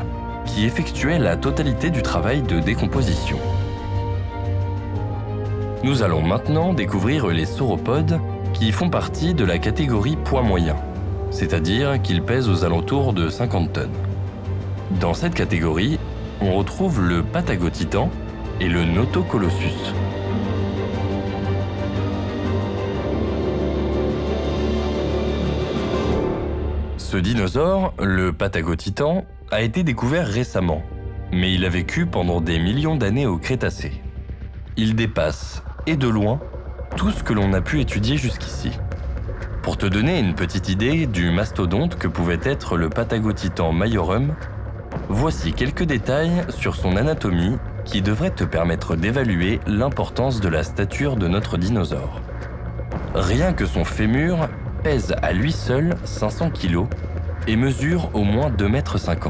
qui effectuait la totalité du travail de décomposition. Nous allons maintenant découvrir les sauropodes qui font partie de la catégorie poids moyen, c'est-à-dire qu'ils pèsent aux alentours de 50 tonnes. Dans cette catégorie, on retrouve le Patagotitan et le Notocolossus. Ce dinosaure, le Patagotitan, a été découvert récemment, mais il a vécu pendant des millions d'années au Crétacé. Il dépasse, et de loin, tout ce que l'on a pu étudier jusqu'ici. Pour te donner une petite idée du mastodonte que pouvait être le Patagotitan majorum, voici quelques détails sur son anatomie qui devraient te permettre d'évaluer l'importance de la stature de notre dinosaure. Rien que son fémur pèse à lui seul 500 kg et mesure au moins 2,50 m.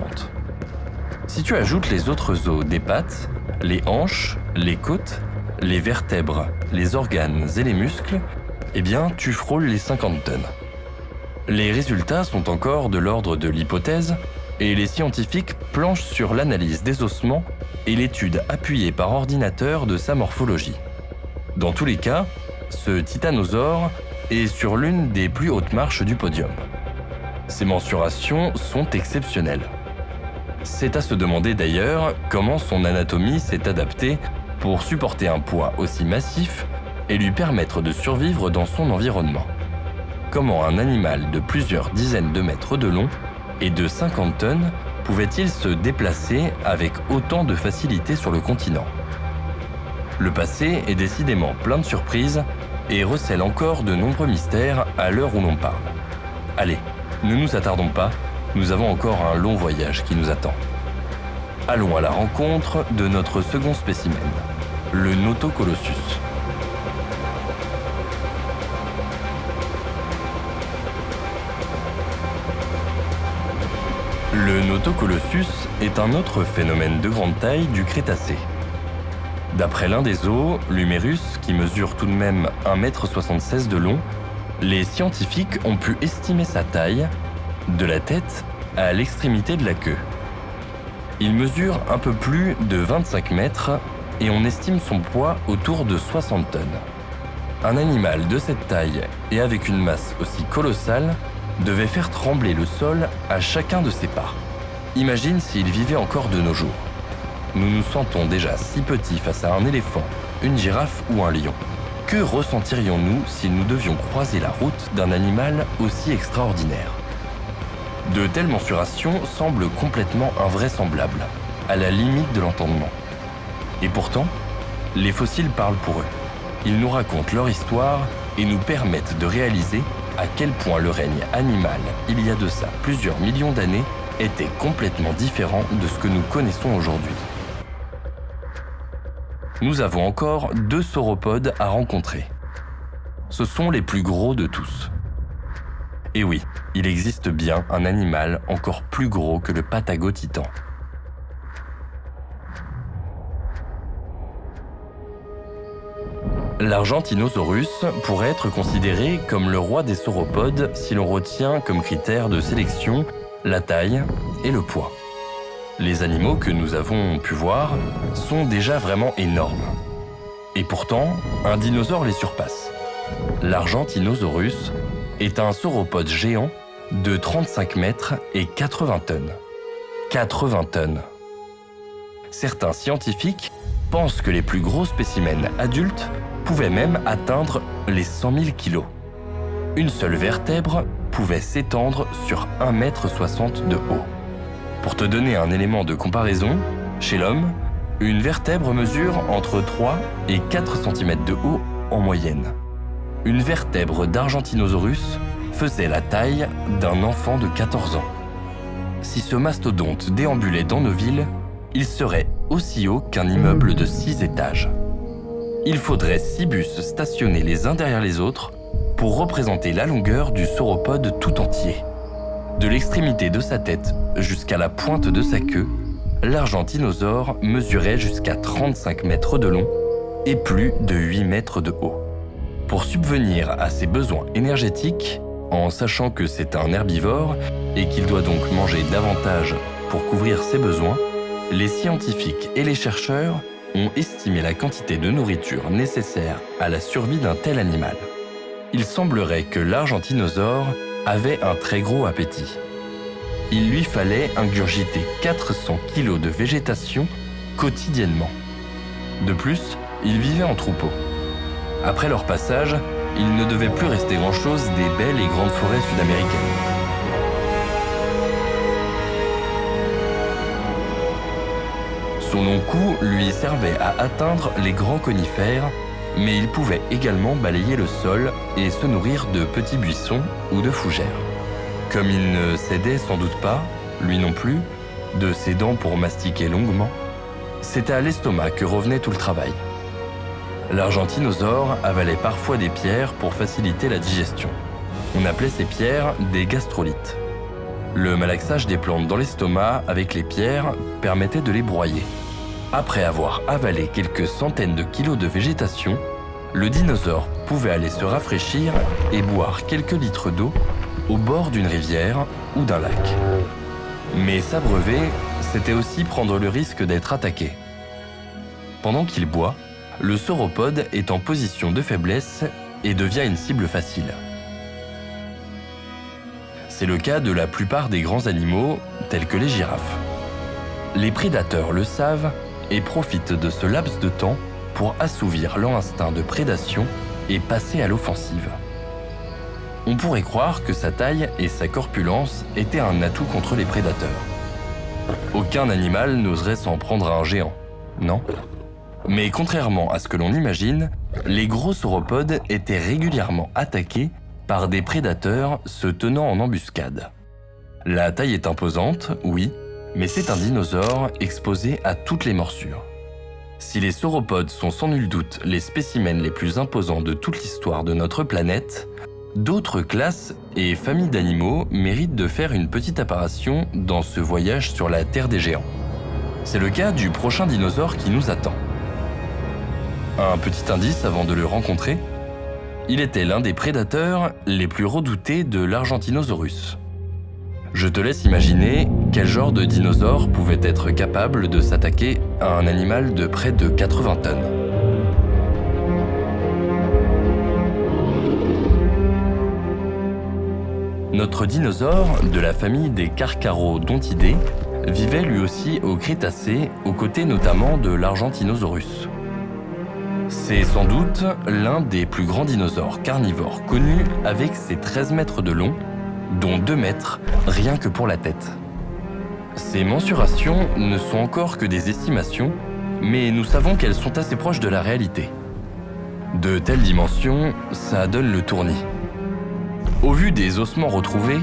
Si tu ajoutes les autres os des pattes, les hanches, les côtes, les vertèbres, les organes et les muscles, eh bien tu frôles les 50 tonnes. Les résultats sont encore de l'ordre de l'hypothèse et les scientifiques planchent sur l'analyse des ossements et l'étude appuyée par ordinateur de sa morphologie. Dans tous les cas, ce titanosaure est sur l'une des plus hautes marches du podium. Ses mensurations sont exceptionnelles. C'est à se demander d'ailleurs comment son anatomie s'est adaptée pour supporter un poids aussi massif et lui permettre de survivre dans son environnement. Comment un animal de plusieurs dizaines de mètres de long et de 50 tonnes pouvait-il se déplacer avec autant de facilité sur le continent ? Le passé est décidément plein de surprises et recèle encore de nombreux mystères à l'heure où l'on parle. Allez, ne nous attardons pas, nous avons encore un long voyage qui nous attend. Allons à la rencontre de notre second spécimen, le Notocolossus. Le Notocolossus est un autre phénomène de grande taille du Crétacé. D'après l'un des os, l'humérus, qui mesure tout de même 1,76 m de long, les scientifiques ont pu estimer sa taille, de la tête à l'extrémité de la queue. Il mesure un peu plus de 25 mètres et on estime son poids autour de 60 tonnes. Un animal de cette taille et avec une masse aussi colossale devait faire trembler le sol à chacun de ses pas. Imagine s'il vivait encore de nos jours. Nous nous sentons déjà si petits face à un éléphant, une girafe ou un lion. Que ressentirions-nous si nous devions croiser la route d'un animal aussi extraordinaire ? De telles mensurations semblent complètement invraisemblables, à la limite de l'entendement. Et pourtant, les fossiles parlent pour eux. Ils nous racontent leur histoire et nous permettent de réaliser à quel point le règne animal, il y a de ça plusieurs millions d'années, était complètement différent de ce que nous connaissons aujourd'hui. Nous avons encore 2 sauropodes à rencontrer. Ce sont les plus gros de tous. Et oui, il existe bien un animal encore plus gros que le Patagotitan. L'Argentinosaurus pourrait être considéré comme le roi des sauropodes si l'on retient comme critère de sélection la taille et le poids. Les animaux que nous avons pu voir sont déjà vraiment énormes. Et pourtant, un dinosaure les surpasse. L'Argentinosaurus est un sauropode géant de 35 mètres et 80 tonnes. 80 tonnes. Certains scientifiques pensent que les plus gros spécimens adultes pouvaient même atteindre les 100 000 kilos. Une seule vertèbre pouvait s'étendre sur 1,60 m de haut. Pour te donner un élément de comparaison, chez l'homme, une vertèbre mesure entre 3 et 4 cm de haut en moyenne. Une vertèbre d'Argentinosaurus faisait la taille d'un enfant de 14 ans. Si ce mastodonte déambulait dans nos villes, il serait aussi haut qu'un immeuble de 6 étages. Il faudrait 6 bus stationnés les uns derrière les autres pour représenter la longueur du sauropode tout entier. De l'extrémité de sa tête jusqu'à la pointe de sa queue, l'Argentinosaure mesurait jusqu'à 35 mètres de long et plus de 8 mètres de haut. Pour subvenir à ses besoins énergétiques, en sachant que c'est un herbivore et qu'il doit donc manger davantage pour couvrir ses besoins, les scientifiques et les chercheurs ont estimé la quantité de nourriture nécessaire à la survie d'un tel animal. Il semblerait que l'Argentinosaure avait un très gros appétit. Il lui fallait ingurgiter 400 kg de végétation quotidiennement. De plus, il vivait en troupeau. Après leur passage, il ne devait plus rester grand-chose des belles et grandes forêts sud-américaines. Son long cou lui servait à atteindre les grands conifères, mais il pouvait également balayer le sol et se nourrir de petits buissons ou de fougères. Comme il ne cédait sans doute pas, lui non plus, de ses dents pour mastiquer longuement, c'était à l'estomac que revenait tout le travail. L'argentinosaure avalait parfois des pierres pour faciliter la digestion. On appelait ces pierres des gastrolites. Le malaxage des plantes dans l'estomac avec les pierres permettait de les broyer. Après avoir avalé quelques centaines de kilos de végétation, le dinosaure pouvait aller se rafraîchir et boire quelques litres d'eau au bord d'une rivière ou d'un lac. Mais s'abreuver, c'était aussi prendre le risque d'être attaqué. Pendant qu'il boit, le sauropode est en position de faiblesse et devient une cible facile. C'est le cas de la plupart des grands animaux, tels que les girafes. Les prédateurs le savent et profitent de ce laps de temps pour assouvir leur instinct de prédation et passer à l'offensive. On pourrait croire que sa taille et sa corpulence étaient un atout contre les prédateurs. Aucun animal n'oserait s'en prendre à un géant, non ? Mais contrairement à ce que l'on imagine, les gros sauropodes étaient régulièrement attaqués par des prédateurs se tenant en embuscade. La taille est imposante, oui, mais c'est un dinosaure exposé à toutes les morsures. Si les sauropodes sont sans nul doute les spécimens les plus imposants de toute l'histoire de notre planète, d'autres classes et familles d'animaux méritent de faire une petite apparition dans ce voyage sur la Terre des géants. C'est le cas du prochain dinosaure qui nous attend. Un petit indice avant de le rencontrer, il était l'un des prédateurs les plus redoutés de l'Argentinosaurus. Je te laisse imaginer quel genre de dinosaure pouvait être capable de s'attaquer à un animal de près de 80 tonnes. Notre dinosaure, de la famille des Carcharodontidae, vivait lui aussi au Crétacé, aux côtés notamment de l'Argentinosaurus. C'est sans doute l'un des plus grands dinosaures carnivores connus avec ses 13 mètres de long, dont 2 mètres rien que pour la tête. Ces mensurations ne sont encore que des estimations, mais nous savons qu'elles sont assez proches de la réalité. De telles dimensions, ça donne le tournis. Au vu des ossements retrouvés,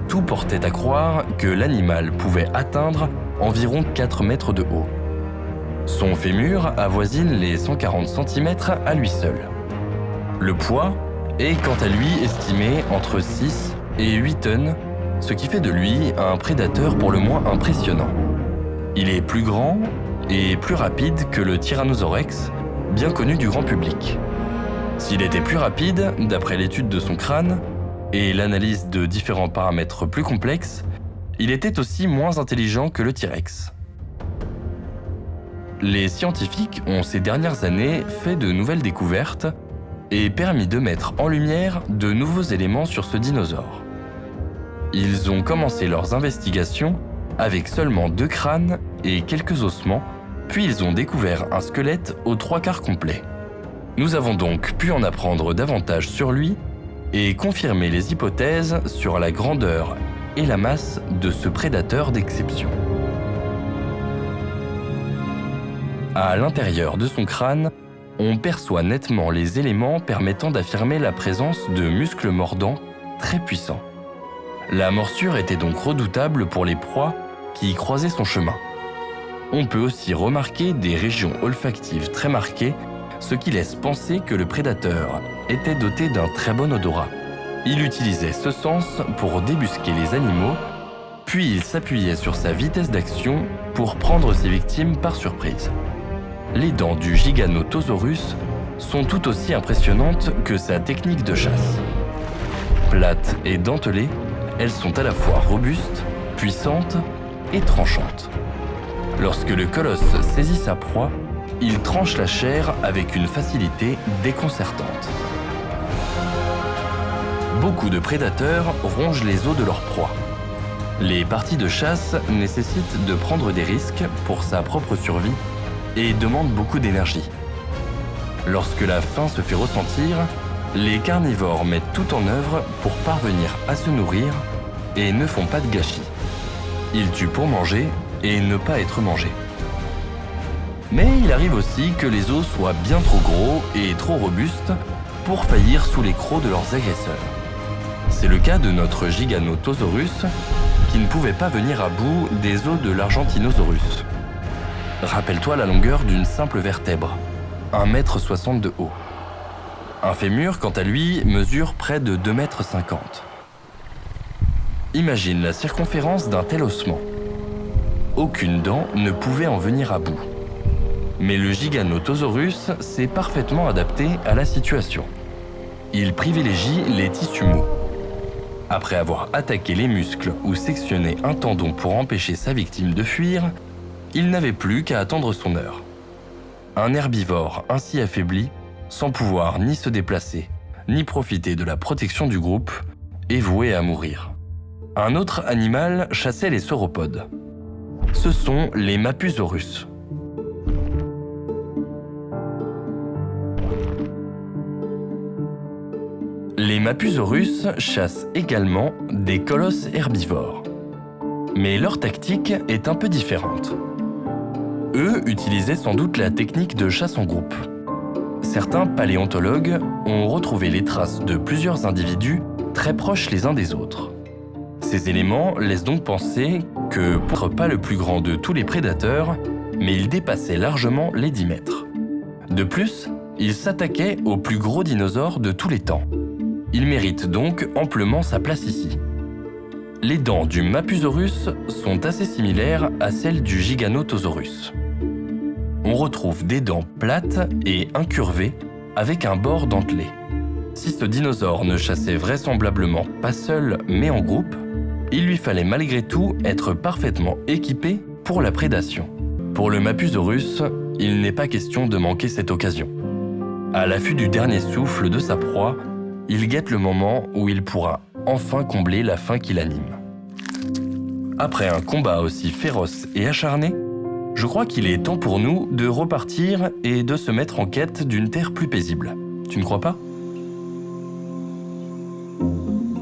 tout portait à croire que l'animal pouvait atteindre environ 4 mètres de haut. Son fémur avoisine les 140 cm à lui seul. Le poids est quant à lui estimé entre 6 et 8 tonnes, ce qui fait de lui un prédateur pour le moins impressionnant. Il est plus grand et plus rapide que le Tyrannosaurus, bien connu du grand public. S'il était plus rapide, d'après l'étude de son crâne et l'analyse de différents paramètres plus complexes, il était aussi moins intelligent que le T-Rex. Les scientifiques ont ces dernières années fait de nouvelles découvertes et permis de mettre en lumière de nouveaux éléments sur ce dinosaure. Ils ont commencé leurs investigations avec seulement 2 crânes et quelques ossements, puis ils ont découvert un squelette aux 3/4 complet. Nous avons donc pu en apprendre davantage sur lui et confirmer les hypothèses sur la grandeur et la masse de ce prédateur d'exception. À l'intérieur de son crâne, on perçoit nettement les éléments permettant d'affirmer la présence de muscles mordants très puissants. La morsure était donc redoutable pour les proies qui y croisaient son chemin. On peut aussi remarquer des régions olfactives très marquées, ce qui laisse penser que le prédateur était doté d'un très bon odorat. Il utilisait ce sens pour débusquer les animaux, puis il s'appuyait sur sa vitesse d'action pour prendre ses victimes par surprise. Les dents du Giganotosaurus sont tout aussi impressionnantes que sa technique de chasse. Plates et dentelées, elles sont à la fois robustes, puissantes et tranchantes. Lorsque le colosse saisit sa proie, il tranche la chair avec une facilité déconcertante. Beaucoup de prédateurs rongent les os de leur proie. Les parties de chasse nécessitent de prendre des risques pour sa propre survie et demandent beaucoup d'énergie. Lorsque la faim se fait ressentir, les carnivores mettent tout en œuvre pour parvenir à se nourrir et ne font pas de gâchis. Ils tuent pour manger et ne pas être mangés. Mais il arrive aussi que les os soient bien trop gros et trop robustes pour faillir sous les crocs de leurs agresseurs. C'est le cas de notre Giganotosaurus, qui ne pouvait pas venir à bout des os de l'Argentinosaurus. Rappelle-toi la longueur d'une simple vertèbre, 1,60 m de haut. Un fémur, quant à lui, mesure près de 2,50 m. Imagine la circonférence d'un tel ossement. Aucune dent ne pouvait en venir à bout. Mais le Giganotosaurus s'est parfaitement adapté à la situation. Il privilégie les tissus mous. Après avoir attaqué les muscles ou sectionné un tendon pour empêcher sa victime de fuir, il n'avait plus qu'à attendre son heure. Un herbivore ainsi affaibli, sans pouvoir ni se déplacer, ni profiter de la protection du groupe, est voué à mourir. Un autre animal chassait les sauropodes. Ce sont les Mapusaurus. Les Mapusaurus chassent également des colosses herbivores. Mais leur tactique est un peu différente. Eux utilisaient sans doute la technique de chasse en groupe. Certains paléontologues ont retrouvé les traces de plusieurs individus très proches les uns des autres. Ces éléments laissent donc penser que, pour pas le plus grand de tous les prédateurs, mais il dépassait largement les 10 mètres. De plus, il s'attaquait aux plus gros dinosaures de tous les temps. Il mérite donc amplement sa place ici. Les dents du Mapusaurus sont assez similaires à celles du Giganotosaurus. On retrouve des dents plates et incurvées avec un bord dentelé. Si ce dinosaure ne chassait vraisemblablement pas seul mais en groupe, il lui fallait malgré tout être parfaitement équipé pour la prédation. Pour le Mapusaurus, il n'est pas question de manquer cette occasion. À l'affût du dernier souffle de sa proie, il guette le moment où il pourra enfin combler la faim qui l'anime. Après un combat aussi féroce et acharné, je crois qu'il est temps pour nous de repartir et de se mettre en quête d'une terre plus paisible. Tu ne crois pas ?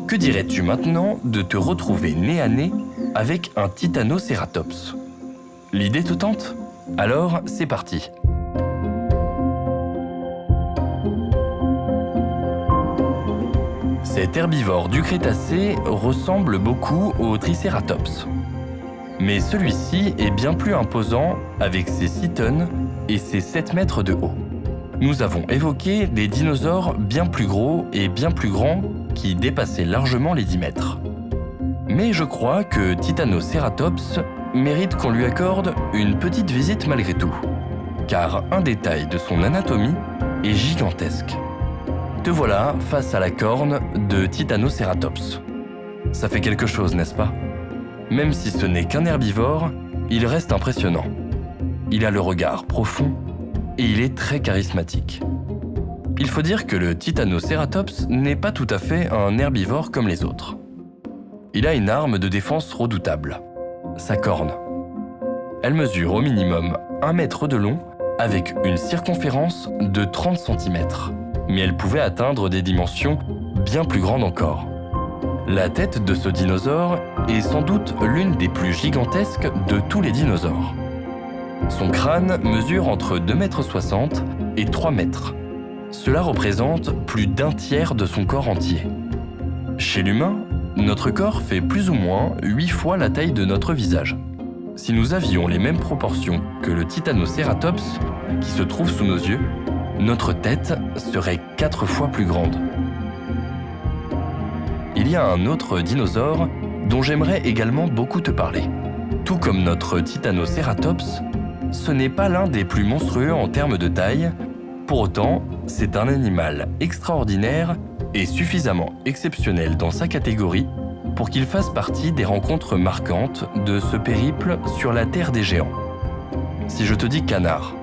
Que dirais-tu maintenant de te retrouver nez à nez avec un Titanoceratops ? L'idée te tente ? Alors, c'est parti. Cet herbivore du Crétacé ressemble beaucoup au Triceratops. Mais celui-ci est bien plus imposant avec ses 6 tonnes et ses 7 mètres de haut. Nous avons évoqué des dinosaures bien plus gros et bien plus grands qui dépassaient largement les 10 mètres. Mais je crois que Titanoceratops mérite qu'on lui accorde une petite visite malgré tout, car un détail de son anatomie est gigantesque. Te voilà face à la corne de Titanoceratops. Ça fait quelque chose, n'est-ce pas ? Même si ce n'est qu'un herbivore, il reste impressionnant. Il a le regard profond et il est très charismatique. Il faut dire que le Titanoceratops n'est pas tout à fait un herbivore comme les autres. Il a une arme de défense redoutable, sa corne. Elle mesure au minimum 1 mètre de long avec une circonférence de 30 cm. Mais elle pouvait atteindre des dimensions bien plus grandes encore. La tête de ce dinosaure est sans doute l'une des plus gigantesques de tous les dinosaures. Son crâne mesure entre 2,60 m et 3 mètres. Cela représente plus d'un tiers de son corps entier. Chez l'humain, notre corps fait plus ou moins 8 fois la taille de notre visage. Si nous avions les mêmes proportions que le Titanoceratops, qui se trouve sous nos yeux, notre tête serait 4 fois plus grande. Il y a un autre dinosaure dont j'aimerais également beaucoup te parler. Tout comme notre Titanoceratops, ce n'est pas l'un des plus monstrueux en termes de taille. Pour autant, c'est un animal extraordinaire et suffisamment exceptionnel dans sa catégorie pour qu'il fasse partie des rencontres marquantes de ce périple sur la terre des géants. Si je te dis canard,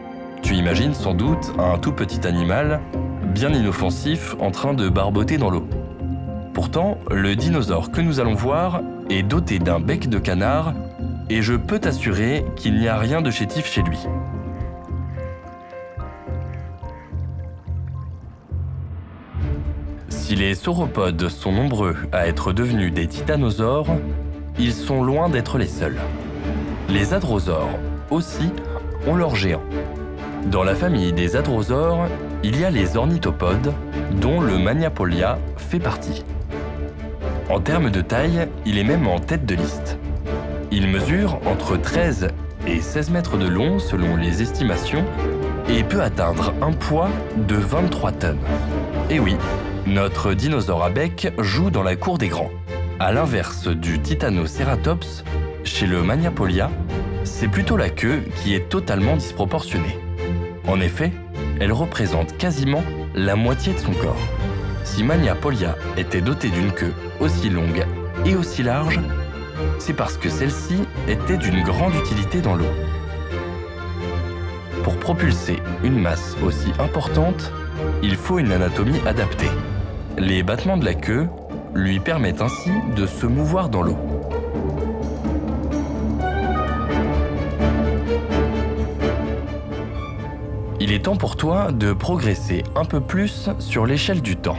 tu imagines sans doute un tout petit animal, bien inoffensif, en train de barboter dans l'eau. Pourtant, le dinosaure que nous allons voir est doté d'un bec de canard et je peux t'assurer qu'il n'y a rien de chétif chez lui. Si les sauropodes sont nombreux à être devenus des titanosaures, ils sont loin d'être les seuls. Les hadrosaures aussi ont leurs géants. Dans la famille des hadrosaures, il y a les ornithopodes, dont le Magnapolia fait partie. En termes de taille, il est même en tête de liste. Il mesure entre 13 et 16 mètres de long selon les estimations et peut atteindre un poids de 23 tonnes. Et oui, notre dinosaure à bec joue dans la cour des grands. À l'inverse du Titanoceratops, chez le Magnapolia, c'est plutôt la queue qui est totalement disproportionnée. En effet, elle représente quasiment la moitié de son corps. Si Magnapolia était dotée d'une queue aussi longue et aussi large, c'est parce que celle-ci était d'une grande utilité dans l'eau. Pour propulser une masse aussi importante, il faut une anatomie adaptée. Les battements de la queue lui permettent ainsi de se mouvoir dans l'eau. Il est temps pour toi de progresser un peu plus sur l'échelle du temps.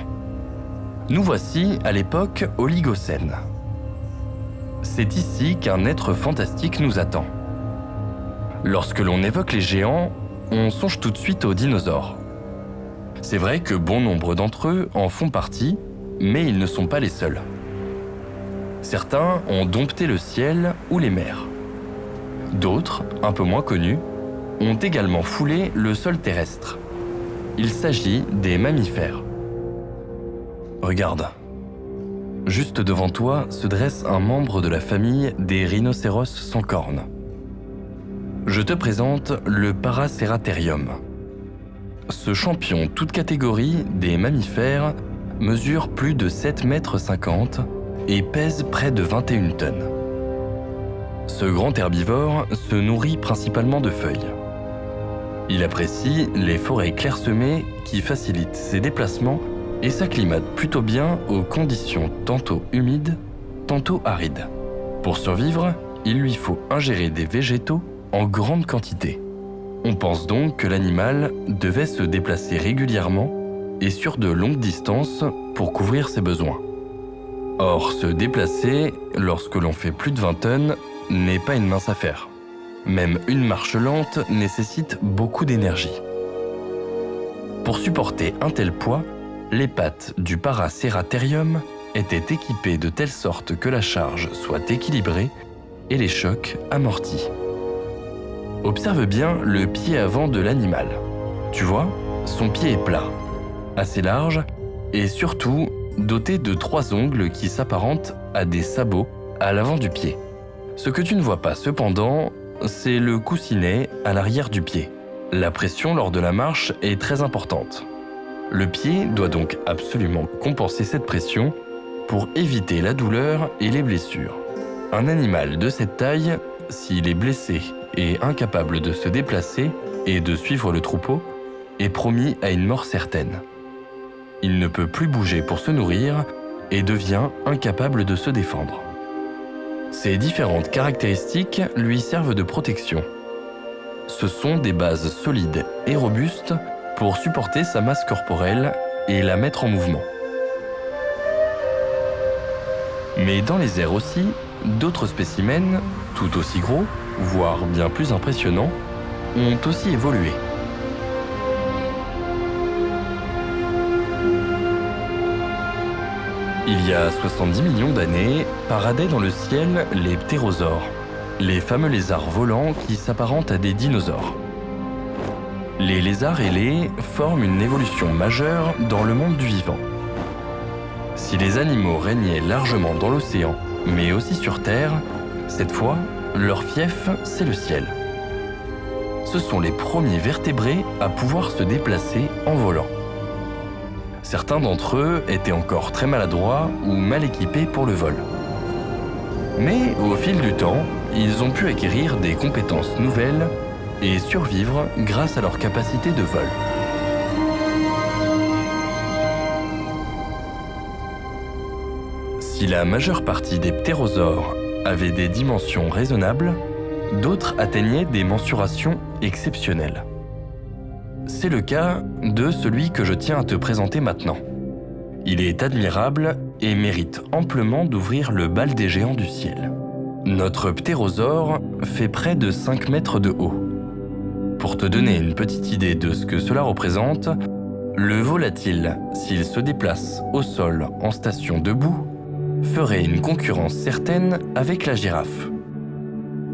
Nous voici à l'époque Oligocène. C'est ici qu'un être fantastique nous attend. Lorsque l'on évoque les géants, on songe tout de suite aux dinosaures. C'est vrai que bon nombre d'entre eux en font partie, mais ils ne sont pas les seuls. Certains ont dompté le ciel ou les mers. D'autres, un peu moins connus, ont également foulé le sol terrestre. Il s'agit des mammifères. Regarde. Juste devant toi se dresse un membre de la famille des rhinocéros sans cornes. Je te présente le Paraceratherium. Ce champion toute catégorie des mammifères mesure plus de 7,50 mètres et pèse près de 21 tonnes. Ce grand herbivore se nourrit principalement de feuilles. Il apprécie les forêts clairsemées qui facilitent ses déplacements et s'acclimate plutôt bien aux conditions tantôt humides, tantôt arides. Pour survivre, il lui faut ingérer des végétaux en grande quantité. On pense donc que l'animal devait se déplacer régulièrement et sur de longues distances pour couvrir ses besoins. Or, se déplacer, lorsque l'on fait plus de 20 tonnes, n'est pas une mince affaire. Même une marche lente nécessite beaucoup d'énergie. Pour supporter un tel poids, les pattes du Paraceratherium étaient équipées de telle sorte que la charge soit équilibrée et les chocs amortis. Observe bien le pied avant de l'animal. Tu vois, son pied est plat, assez large et surtout doté de 3 ongles qui s'apparentent à des sabots à l'avant du pied. Ce que tu ne vois pas cependant, c'est le coussinet à l'arrière du pied. La pression lors de la marche est très importante. Le pied doit donc absolument compenser cette pression pour éviter la douleur et les blessures. Un animal de cette taille, s'il est blessé et incapable de se déplacer et de suivre le troupeau, est promis à une mort certaine. Il ne peut plus bouger pour se nourrir et devient incapable de se défendre. Ces différentes caractéristiques lui servent de protection. Ce sont des bases solides et robustes pour supporter sa masse corporelle et la mettre en mouvement. Mais dans les airs aussi, d'autres spécimens, tout aussi gros, voire bien plus impressionnants, ont aussi évolué. Il y a 70 millions d'années, paradaient dans le ciel les ptérosaures, les fameux lézards volants qui s'apparentent à des dinosaures. Les lézards ailés forment une évolution majeure dans le monde du vivant. Si les animaux régnaient largement dans l'océan, mais aussi sur Terre, cette fois, leur fief, c'est le ciel. Ce sont les premiers vertébrés à pouvoir se déplacer en volant. Certains d'entre eux étaient encore très maladroits ou mal équipés pour le vol. Mais au fil du temps, ils ont pu acquérir des compétences nouvelles et survivre grâce à leur capacité de vol. Si la majeure partie des ptérosaures avaient des dimensions raisonnables, d'autres atteignaient des mensurations exceptionnelles. C'est le cas de celui que je tiens à te présenter maintenant. Il est admirable et mérite amplement d'ouvrir le bal des géants du ciel. Notre ptérosaure fait près de 5 mètres de haut. Pour te donner une petite idée de ce que cela représente, le volatile, s'il se déplace au sol en station debout, ferait une concurrence certaine avec la girafe.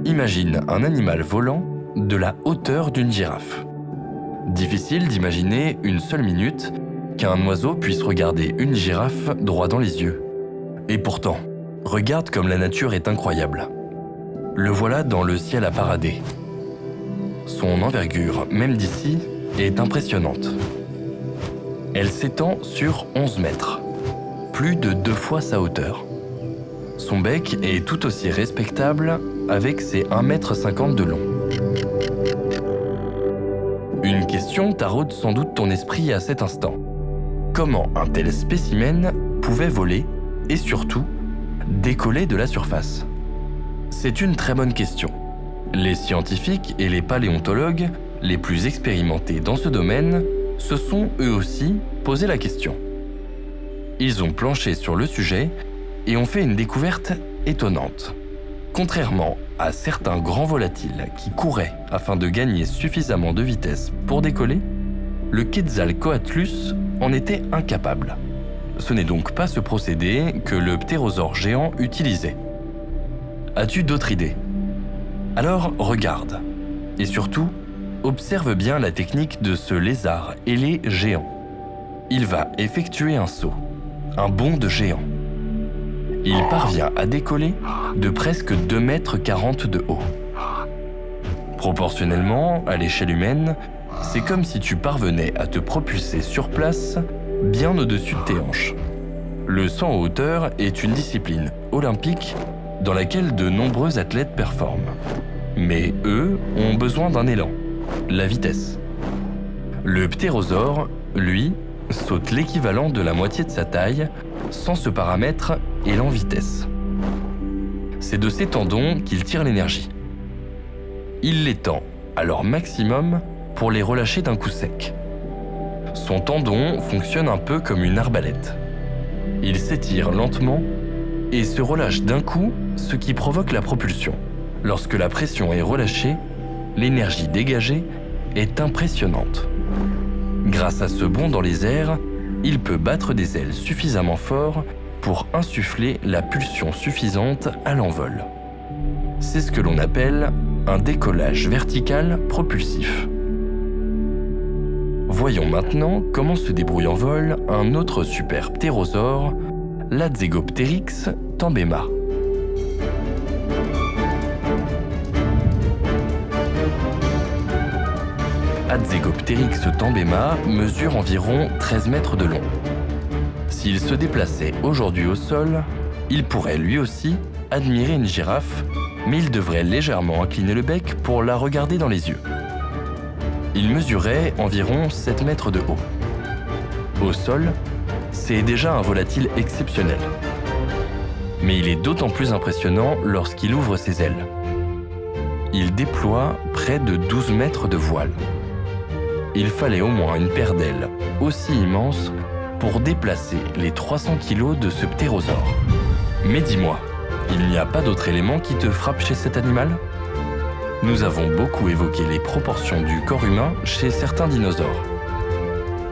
Imagine un animal volant de la hauteur d'une girafe. Difficile d'imaginer une seule minute qu'un oiseau puisse regarder une girafe droit dans les yeux. Et pourtant, regarde comme la nature est incroyable. Le voilà dans le ciel à parader. Son envergure, même d'ici, est impressionnante. Elle s'étend sur 11 mètres, plus de 2 fois sa hauteur. Son bec est tout aussi respectable avec ses 1,50 m de long. Une question taraude sans doute ton esprit à cet instant. Comment un tel spécimen pouvait voler et surtout décoller de la surface? C'est une très bonne question. Les scientifiques et les paléontologues les plus expérimentés dans ce domaine se sont eux aussi posé la question. Ils ont planché sur le sujet et ont fait une découverte étonnante. Contrairement à certains grands volatiles qui couraient afin de gagner suffisamment de vitesse pour décoller, le Quetzalcoatlus en était incapable. Ce n'est donc pas ce procédé que le ptérosaure géant utilisait. As-tu d'autres idées? Alors regarde, et surtout, observe bien la technique de ce lézard ailé géant. Il va effectuer un saut, un bond de géant. Il parvient à décoller de presque 2,40 m de haut. Proportionnellement à l'échelle humaine, c'est comme si tu parvenais à te propulser sur place, bien au-dessus de tes hanches. Le saut en hauteur est une discipline olympique dans laquelle de nombreux athlètes performent. Mais eux ont besoin d'un élan, la vitesse. Le ptérosaure, lui, saute l'équivalent de la moitié de sa taille sans ce paramètre élan vitesse. C'est de ses tendons qu'il tire l'énergie. Il les tend à leur maximum pour les relâcher d'un coup sec. Son tendon fonctionne un peu comme une arbalète. Il s'étire lentement et se relâche d'un coup, ce qui provoque la propulsion. Lorsque la pression est relâchée, l'énergie dégagée est impressionnante. Grâce à ce bond dans les airs, il peut battre des ailes suffisamment fort pour insuffler la pulsion suffisante à l'envol. C'est ce que l'on appelle un décollage vertical propulsif. Voyons maintenant comment se débrouille en vol un autre super ptérosaure, l'Adzegopteryx tambema. Adzegopteryx tambema mesure environ 13 mètres de long. S'il se déplaçait aujourd'hui au sol, il pourrait lui aussi admirer une girafe, mais il devrait légèrement incliner le bec pour la regarder dans les yeux. Il mesurait environ 7 mètres de haut. Au sol, c'est déjà un volatile exceptionnel. Mais il est d'autant plus impressionnant lorsqu'il ouvre ses ailes. Il déploie près de 12 mètres de voile. Il fallait au moins une paire d'ailes aussi immense pour déplacer les 300 kg de ce ptérosaure. Mais dis-moi, il n'y a pas d'autre élément qui te frappe chez cet animal? Nous avons beaucoup évoqué les proportions du corps humain chez certains dinosaures.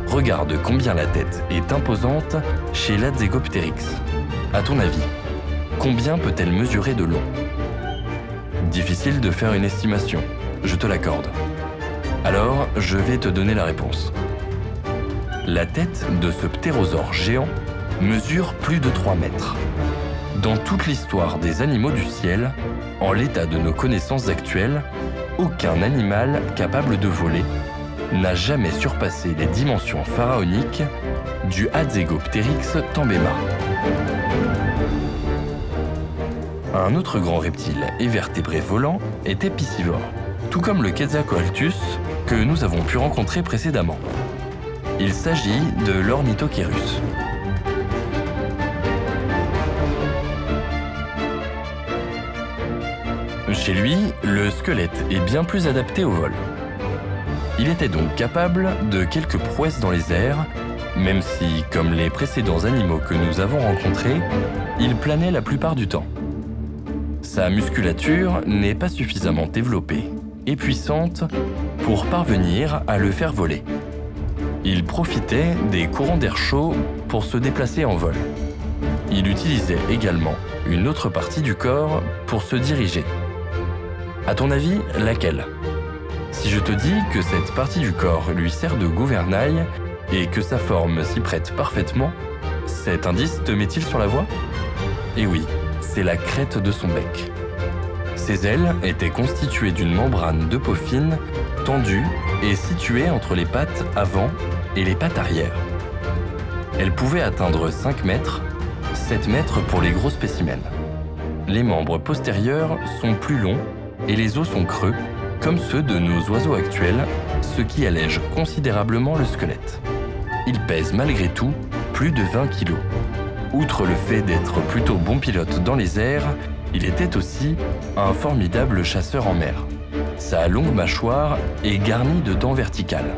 Regarde combien la tête est imposante chez l'Adzegopteryx. À ton avis, combien peut-elle mesurer de long? Difficile de faire une estimation, je te l'accorde. Alors, je vais te donner la réponse. La tête de ce ptérosaure géant mesure plus de 3 mètres. Dans toute l'histoire des animaux du ciel, en l'état de nos connaissances actuelles, aucun animal capable de voler n'a jamais surpassé les dimensions pharaoniques du Adzegopteryx tambema. Un autre grand reptile et vertébré volant était piscivore, tout comme le Quetzalcoatlus que nous avons pu rencontrer précédemment. Il s'agit de l'Ornithocheirus. Chez lui, le squelette est bien plus adapté au vol. Il était donc capable de quelques prouesses dans les airs, même si, comme les précédents animaux que nous avons rencontrés, il planait la plupart du temps. Sa musculature n'est pas suffisamment développée, et puissante pour parvenir à le faire voler. Il profitait des courants d'air chaud pour se déplacer en vol. Il utilisait également une autre partie du corps pour se diriger. À ton avis, laquelle ? Si je te dis que cette partie du corps lui sert de gouvernail et que sa forme s'y prête parfaitement, cet indice te met-il sur la voie ? Eh oui, c'est la crête de son bec. Ses ailes étaient constituées d'une membrane de peau fine, tendue et située entre les pattes avant et les pattes arrière. Elle pouvait atteindre 5 mètres, 7 mètres pour les gros spécimens. Les membres postérieurs sont plus longs et les os sont creux, comme ceux de nos oiseaux actuels, ce qui allège considérablement le squelette. Il pèse malgré tout plus de 20 kg. Outre le fait d'être plutôt bon pilote dans les airs, il était aussi un formidable chasseur en mer. Sa longue mâchoire est garnie de dents verticales.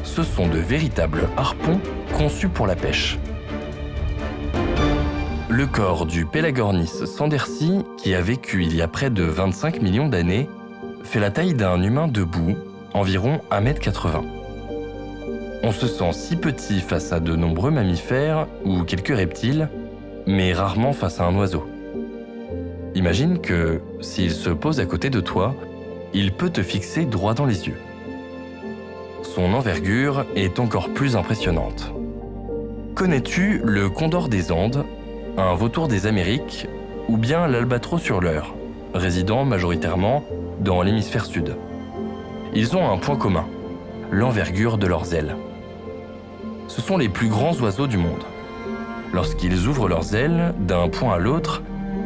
Ce sont de véritables harpons conçus pour la pêche. Le corps du Pelagornis sandersi, qui a vécu il y a près de 25 millions d'années, fait la taille d'un humain debout, environ 1,80 m. On se sent si petit face à de nombreux mammifères ou quelques reptiles, mais rarement face à un oiseau. Imagine que, s'il se pose à côté de toi, il peut te fixer droit dans les yeux. Son envergure est encore plus impressionnante. Connais-tu le condor des Andes, un vautour des Amériques ou bien l'albatros hurleur, résidant majoritairement dans l'hémisphère sud ? Ils ont un point commun, l'envergure de leurs ailes. Ce sont les plus grands oiseaux du monde. Lorsqu'ils ouvrent leurs ailes d'un point à l'autre,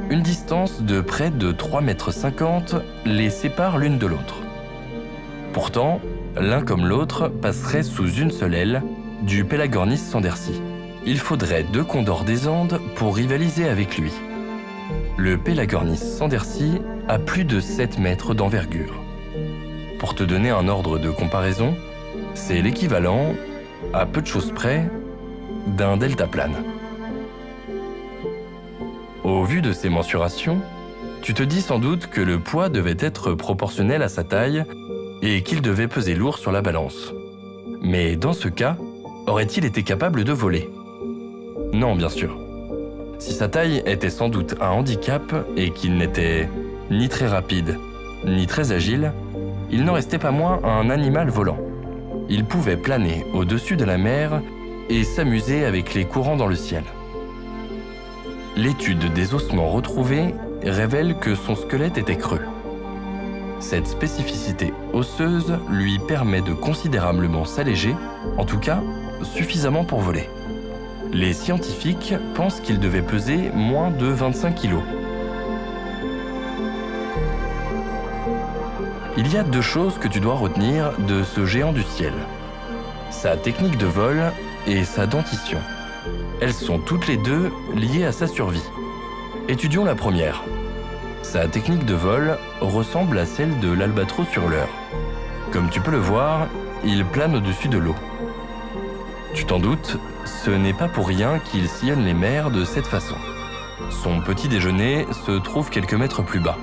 une distance de près de 3,50 m les sépare l'une de l'autre. Pourtant, l'un comme l'autre passerait sous une seule aile du Pelagornis sandersi. Il faudrait 2 condors des Andes pour rivaliser avec lui. Le Pelagornis sandersi a plus de 7 mètres d'envergure. Pour te donner un ordre de comparaison, c'est l'équivalent, à peu de choses près, d'un deltaplane. Au vu de ces mensurations, tu te dis sans doute que le poids devait être proportionnel à sa taille et qu'il devait peser lourd sur la balance. Mais dans ce cas, aurait-il été capable de voler ? Non, bien sûr. Si sa taille était sans doute un handicap et qu'il n'était ni très rapide, ni très agile, il n'en restait pas moins un animal volant. Il pouvait planer au-dessus de la mer et s'amuser avec les courants dans le ciel. L'étude des ossements retrouvés révèle que son squelette était creux. Cette spécificité osseuse lui permet de considérablement s'alléger, en tout cas suffisamment pour voler. Les scientifiques pensent qu'il devait peser moins de 25 kg. Il y a 2 choses que tu dois retenir de ce géant du ciel. Sa technique de vol et sa dentition. Elles sont toutes les 2 liées à sa survie. Étudions la première. Sa technique de vol ressemble à celle de l'albatros hurleur. Comme tu peux le voir, il plane au-dessus de l'eau. Tu t'en doutes, ce n'est pas pour rien qu'il sillonne les mers de cette façon. Son petit déjeuner se trouve quelques mètres plus bas.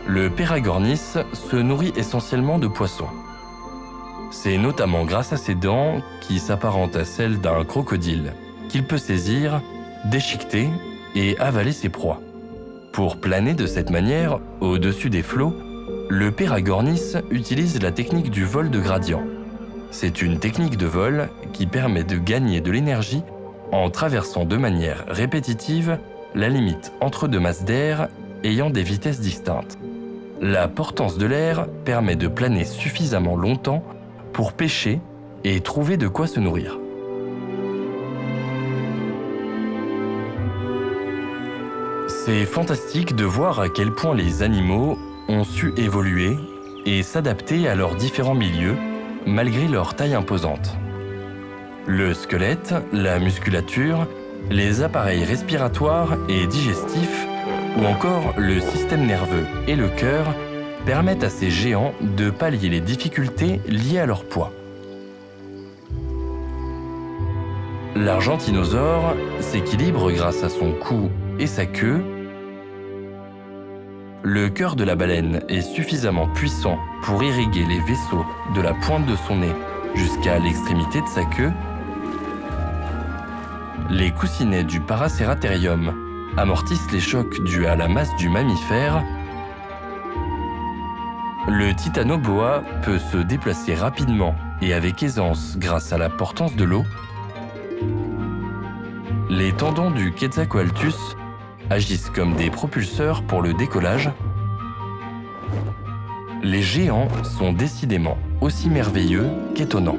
Le Pelagornis se nourrit essentiellement de poissons. C'est notamment grâce à ses dents, qui s'apparentent à celles d'un crocodile, qu'il peut saisir, déchiqueter et avaler ses proies. Pour planer de cette manière, au-dessus des flots, le Pelagornis utilise la technique du vol de gradient. C'est une technique de vol qui permet de gagner de l'énergie en traversant de manière répétitive la limite entre 2 masses d'air ayant des vitesses distinctes. La portance de l'air permet de planer suffisamment longtemps pour pêcher et trouver de quoi se nourrir. C'est fantastique de voir à quel point les animaux ont su évoluer et s'adapter à leurs différents milieux malgré leur taille imposante. Le squelette, la musculature, les appareils respiratoires et digestifs ou encore le système nerveux et le cœur permettent à ces géants de pallier les difficultés liées à leur poids. L'argentinosaure s'équilibre grâce à son cou et sa queue Le cœur de la baleine est suffisamment puissant pour irriguer les vaisseaux de la pointe de son nez jusqu'à l'extrémité de sa queue. Les coussinets du Paraceratherium amortissent les chocs dus à la masse du mammifère. Le titanoboa peut se déplacer rapidement et avec aisance grâce à la portance de l'eau. Les tendons du Quetzalcoatlus agissent comme des propulseurs pour le décollage. Les géants sont décidément aussi merveilleux qu'étonnants.